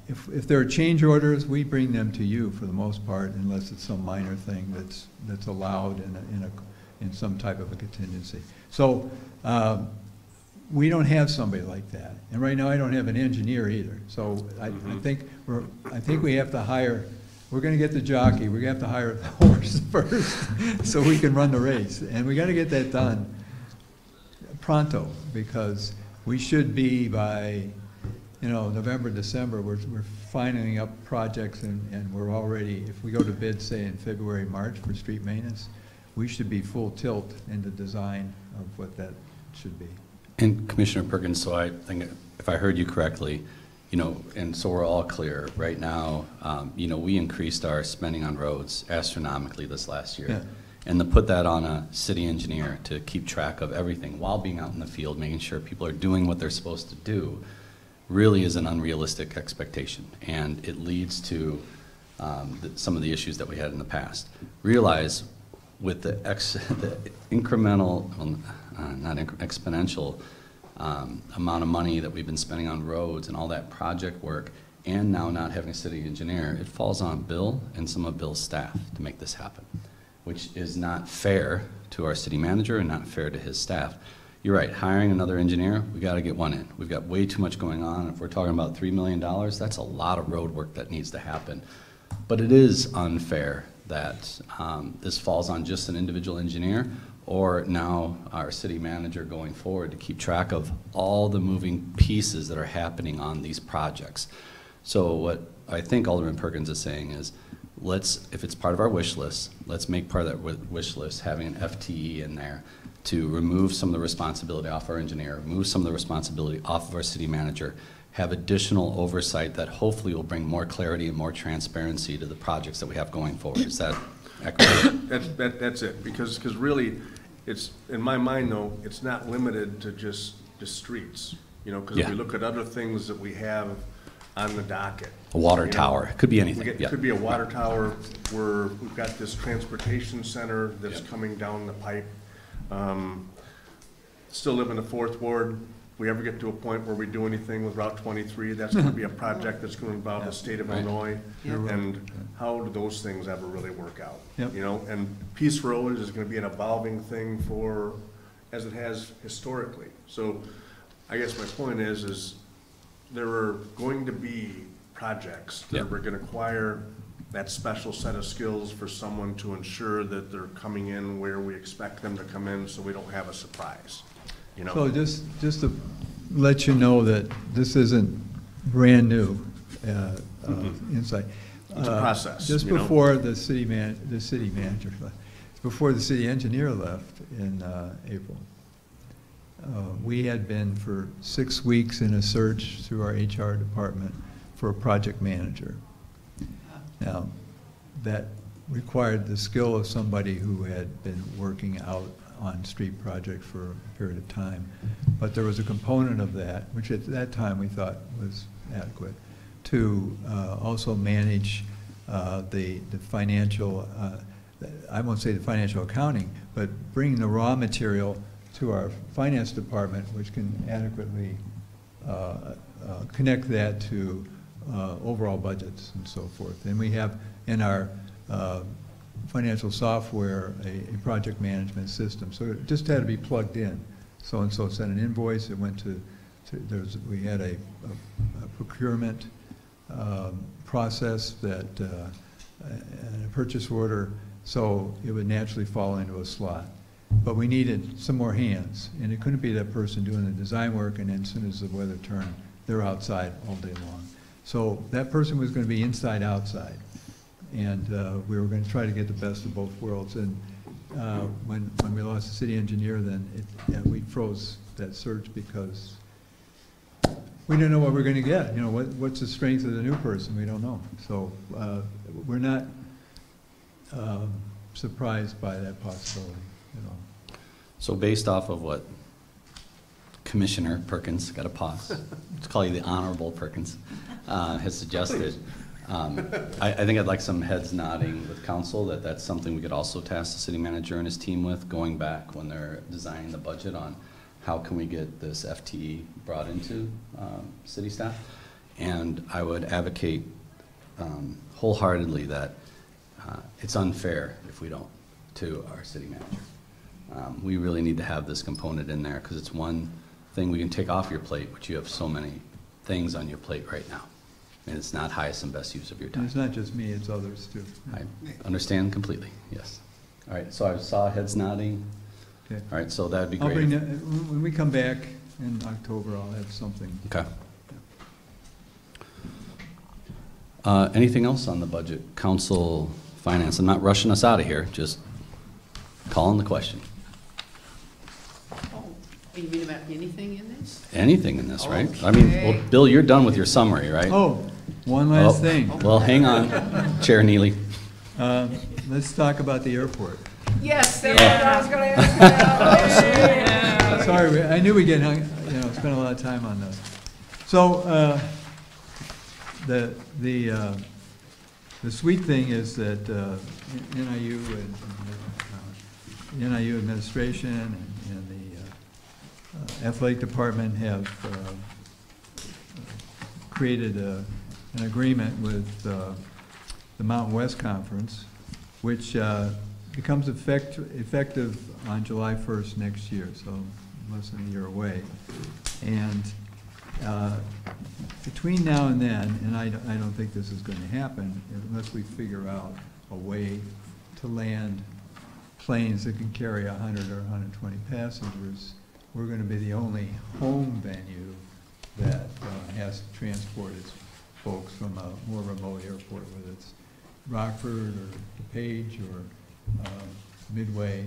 If there are change orders, we bring them to you for the most part, unless it's some minor thing that's allowed in some type of a contingency. So we don't have somebody like that, and right now I don't have an engineer either. So I think we have to hire. We're going to get the jockey. We're going to have to hire the horse first, so we can run the race, and we got to get that done pronto, because we should be by, you know, November, December. We're filing up projects, and we're already, if we go to bid, say in February, March for street maintenance, we should be full tilt in the design of what that should be. And Commissioner Perkins, so I think if I heard you correctly, you know, and so we're all clear right now, you know, we increased our spending on roads astronomically this last year. Yeah. And to put that on a city engineer to keep track of everything while being out in the field, making sure people are doing what they're supposed to do, really is an unrealistic expectation. And it leads to some of the issues that we had in the past. Realize with the incremental, not exponential amount of money that we've been spending on roads and all that project work, and now not having a city engineer, it falls on Bill and some of Bill's staff to make this happen, which is not fair to our city manager and not fair to his staff. You're right, hiring another engineer, we got to get one in. We've got way too much going on. If we're talking about $3 million, that's a lot of road work that needs to happen. But it is unfair that this falls on just an individual engineer, or now our city manager going forward to keep track of all the moving pieces that are happening on these projects. So what I think Alderman Perkins is saying is, let's, if it's part of our wish list, let's make part of that wish list having an FTE in there to remove some of the responsibility off our engineer, remove some of the responsibility off of our city manager, have additional oversight that hopefully will bring more clarity and more transparency to the projects that we have going forward. Is that accurate? That's it, because really, it's, in my mind though, it's not limited to just streets, you know, because if we look at other things that we have on the docket. A water tower, it could be anything. It could be a water tower, where we've got this transportation center that's coming down the pipe. Still live in the 4th Ward. If we ever get to a point where we do anything with Route 23, that's going to be a project that's going to involve the state of Illinois. And how do those things ever really work out? You know, and Peace Road is going to be an evolving thing for, as it has historically. So I guess my point is there are going to be projects that are going to require that special set of skills for someone to ensure that they're coming in where we expect them to come in, so we don't have a surprise, you know? So just to let you know that this isn't brand new insight. It's a process. Just before the city manager left, before the city engineer left in April, we had been for 6 weeks in a search through our HR department for a project manager. Now, that required the skill of somebody who had been working out on street projects for a period of time. But there was a component of that, which at that time we thought was adequate, to also manage the financial, I won't say the financial accounting, but bring the raw material to our finance department, which can adequately connect that to overall budgets and so forth. And we have in our financial software, a project management system. So it just had to be plugged in. So-and-so sent an invoice, it went to we had a procurement process that, and a purchase order, so it would naturally fall into a slot. But we needed some more hands, and it couldn't be that person doing the design work, and then as soon as the weather turned, they're outside all day long. So that person was going to be inside, outside, and we were going to try to get the best of both worlds. And when we lost the city engineer, then we froze that search because we didn't know what we were going to get. You know, what's the strength of the new person? We don't know. So we're not surprised by that possibility at all. So based off of what Commissioner Perkins, got a pause, let's call you the Honorable Perkins, has suggested, I think I'd like some heads nodding with council that that's something we could also task the city manager and his team with, going back when they're designing the budget on how can we get this FTE brought into city staff. And I would advocate wholeheartedly that it's unfair if we don't to our city manager. We really need to have this component in there because it's one thing we can take off your plate, which you have so many things on your plate right now. And it's not highest and best use of your time. And it's not just me, it's others too. I understand completely, yes. All right, so I saw heads nodding. Okay. All right, so that'd be I'll great. bring that, when we come back in October, I'll have something. Okay. Anything else on the budget? Council finance, I'm not rushing us out of here, just calling the question. Oh, you mean about anything in this? Anything in this, right? I mean, well, Bill, you're done with your summary, right? Oh, one last Oh, thing. Well, hang on, Chair Neely. Let's talk about the airport. Yes, that's what I was gonna ask about. Sorry, I knew we'd get spend a lot of time on this. So, the sweet thing is that NIU and NIU administration and the athletic department have created an agreement with the Mountain West Conference, which becomes effective on July 1st next year, so less than a year away. And between now and then, and I don't think this is going to happen unless we figure out a way to land planes that can carry 100 or 120 passengers, we're going to be the only home venue that has to transport its folks from a more remote airport, whether it's Rockford or DePage or Midway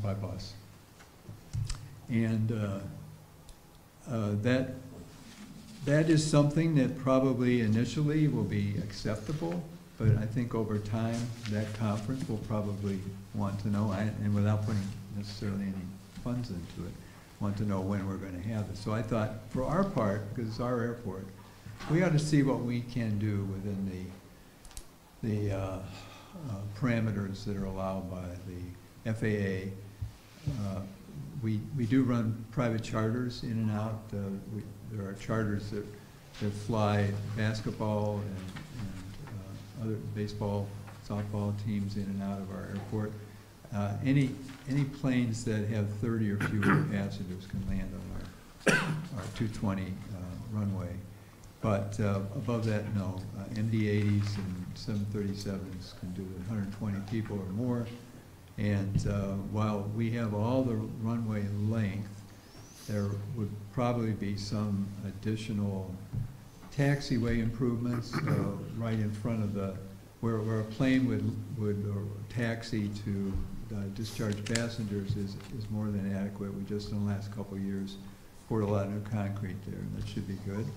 by bus. And that is something that probably initially will be acceptable, but I think over time that conference will probably want to know, and without putting necessarily any funds into it, want to know when we're going to have this. So I thought for our part, because it's our airport, we ought to see what we can do within the parameters that are allowed by the FAA. We do run private charters in and out. There are charters that fly basketball and other baseball, softball teams in and out of our airport. Any planes that have 30 or fewer passengers can land on our 220 runway. But above that, no. MD-80s and 737s can do 120 people or more. And while we have all the runway length, there would probably be some additional taxiway improvements right in front of where a plane would taxi to discharge passengers is more than adequate. We just in the last couple of years poured a lot of new concrete there, and that should be good.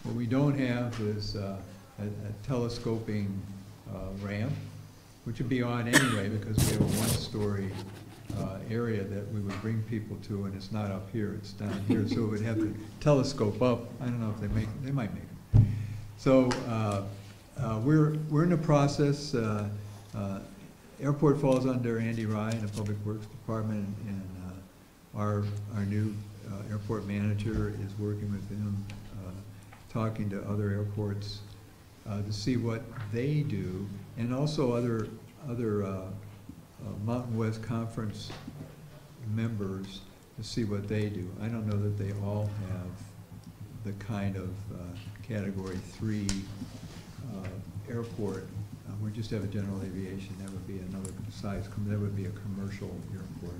What we don't have is a telescoping ramp, which would be odd anyway because we have a one-story area that we would bring people to, and it's not up here, it's down here, so it would have to telescope up. I don't know if they might make it. So we're in the process. Airport falls under Andy Rye in the Public Works Department, and our new airport manager is working with him, talking to other airports to see what they do, and also other other Mountain West Conference members to see what they do. I don't know that they all have the kind of Category 3 airport. We just have a general aviation. That would be another size. That would be a commercial airport.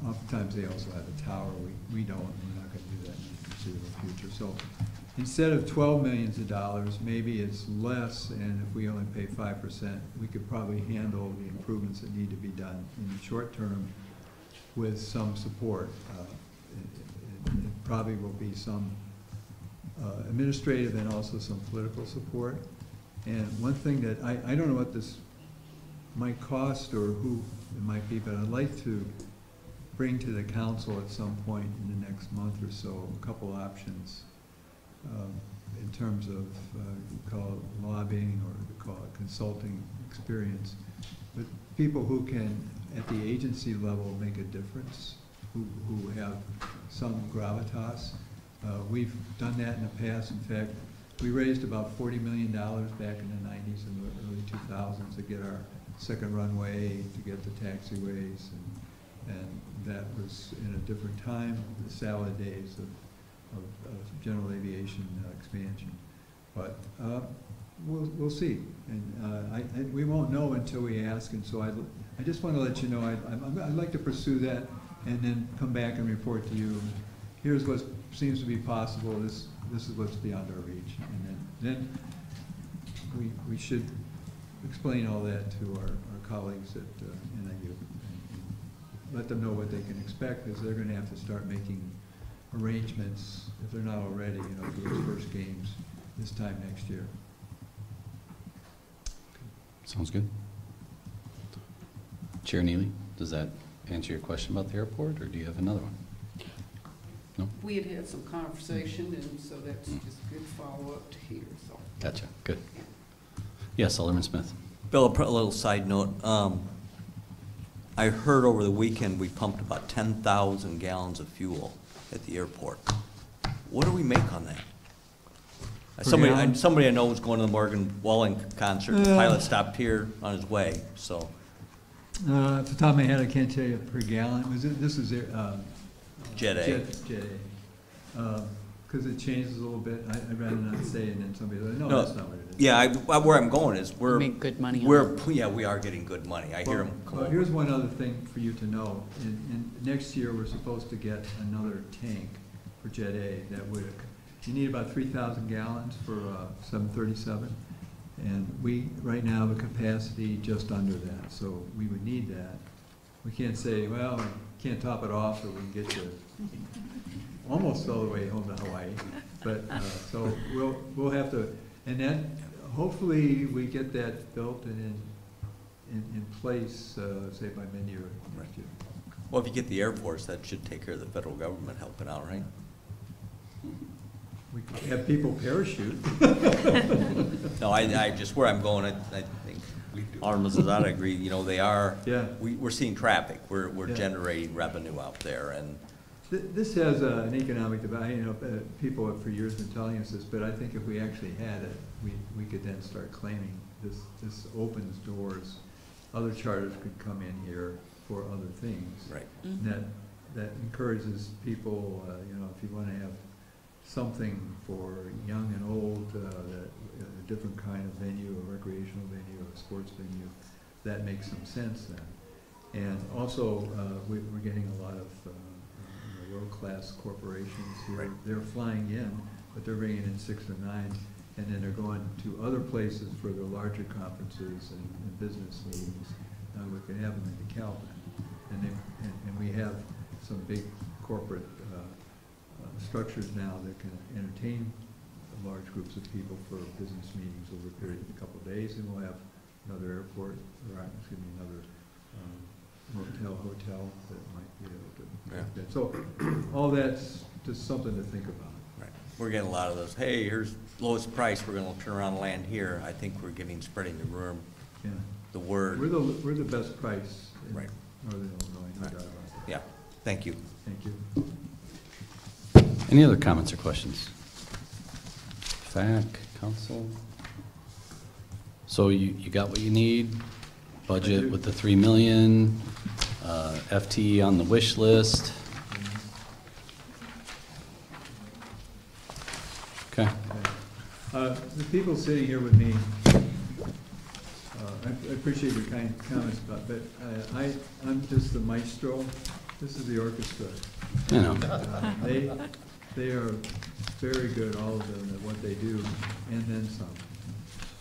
Oftentimes they also have a tower. We don't. We're not going to do that in the foreseeable future. So instead of $12 million, maybe it's less, and if we only pay 5%, we could probably handle the improvements that need to be done in the short term with some support. It probably will be some administrative and also some political support. And one thing that, I don't know what this might cost or who it might be, but I'd like to bring to the council at some point in the next month or so a couple options in terms of, you call it lobbying or you call it consulting experience, but people who can, at the agency level, make a difference, who have some gravitas. We've done that in the past. In fact, we raised about $40 million back in the 90s and the early 2000s to get our second runway, to get the taxiways, and that was in a different time, the salad days of general aviation expansion. But we'll see, and we won't know until we ask. And so I just want to let you know I'd like to pursue that, and then come back and report to you. Here's what seems to be possible. This is what's beyond our reach, and then we should explain all that to our colleagues at NIU. Let them know what they can expect, because they're going to have to start making arrangements, if they're not already, for those first games this time next year. Sounds good. Chair Neely, does that answer your question about the airport, or do you have another one? No? We had some conversation, and so that's just a good follow-up to here, so. Gotcha, good. Yes, Alderman Smith. Bill, a little side note. I heard over the weekend we pumped about 10,000 gallons of fuel at the airport. What do we make on that? Somebody I know was going to the Morgan Wallen concert. The pilot stopped here on his way, so. Off the top of my head, I can't tell you per gallon. This is Jet A. Jet A. Because it changes a little bit. I'd rather not say it, and then somebody will, no, that's not what it is. Yeah, where I'm going is We make good money on yeah, we are getting good money. I hear them come over. Here's one other thing for you to know. In next year, we're supposed to get another tank for Jet A that would, you need about 3,000 gallons for 737. And right now, the capacity just under that, so we would need that. We can't say, well, we can't top it off, so we can get you almost all the way home to Hawaii. But, so we'll have to, and then hopefully we get that built and in place, say by mid-year next year. Well, if you get the Air Force, that should take care of the federal government helping out, right? We could have people parachute. No, I just, where I'm going, I think Alderman Zazada agree, they are, Yeah. we're seeing traffic, we're Yeah. generating revenue out there, and This has an economic value. People have for years been telling us this, but I think if we actually had it, we could then start claiming this opens doors. Other charters could come in here for other things. right. That encourages people, if you want to have something for young and old, a different kind of venue, a recreational venue, a sports venue, that makes some sense then. And also, we're getting a lot of world-class corporations here. Right. They're flying in, but they're bringing in 6 or 9, and then they're going to other places for their larger conferences and business meetings. We can have them in DeKalb, and we have some big corporate structures now that can entertain large groups of people for business meetings over a period of a couple of days, and we'll have another airport, or excuse me, another hotel that might be able to. Yeah. So all that's just something to think about. Right. We're getting a lot of those, hey, here's lowest price, we're gonna turn around and land here. I think we're spreading the room, Yeah. the word. We're the best price in Right. Northern Illinois, no Right. doubt about that. Yeah, thank you. Thank you. Any other comments or questions? FAC, council? So you got what you need? budget with the 3 million, FTE on the wish list. Okay. The people sitting here with me, I appreciate your kind comments about, but I'm just the maestro. This is the orchestra. You know, They are very good, all of them, at what they do, and then some.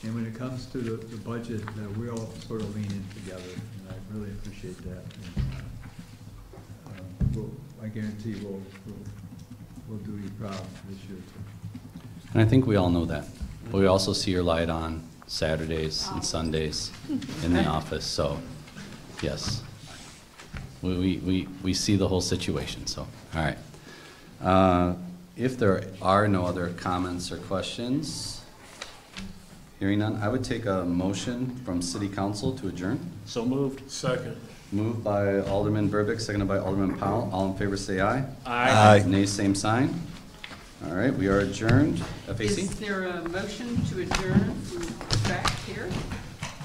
And when it comes to the budget, we all sort of lean in together, and I really appreciate that. And, I guarantee we'll do you proud this year too. and I think we all know that. But we also see your light on Saturdays and Sundays in the office, so, yes. We see the whole situation, so, all right. If there are no other comments or questions, hearing none, I would take a motion from City Council to adjourn. So moved. Second. Moved by Alderman Burbick, seconded by Alderman Powell. All in favor say aye. Aye. Nay, same sign. All right, we are adjourned. FAC? Is there a motion to adjourn from back here?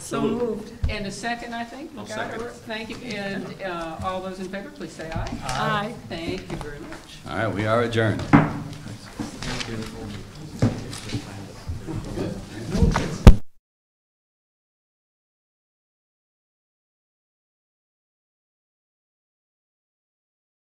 So moved. And a second, I think? I'll Got it? second. Thank you, and all those in favor, please say aye. Aye. Thank you very much. All right, we are adjourned.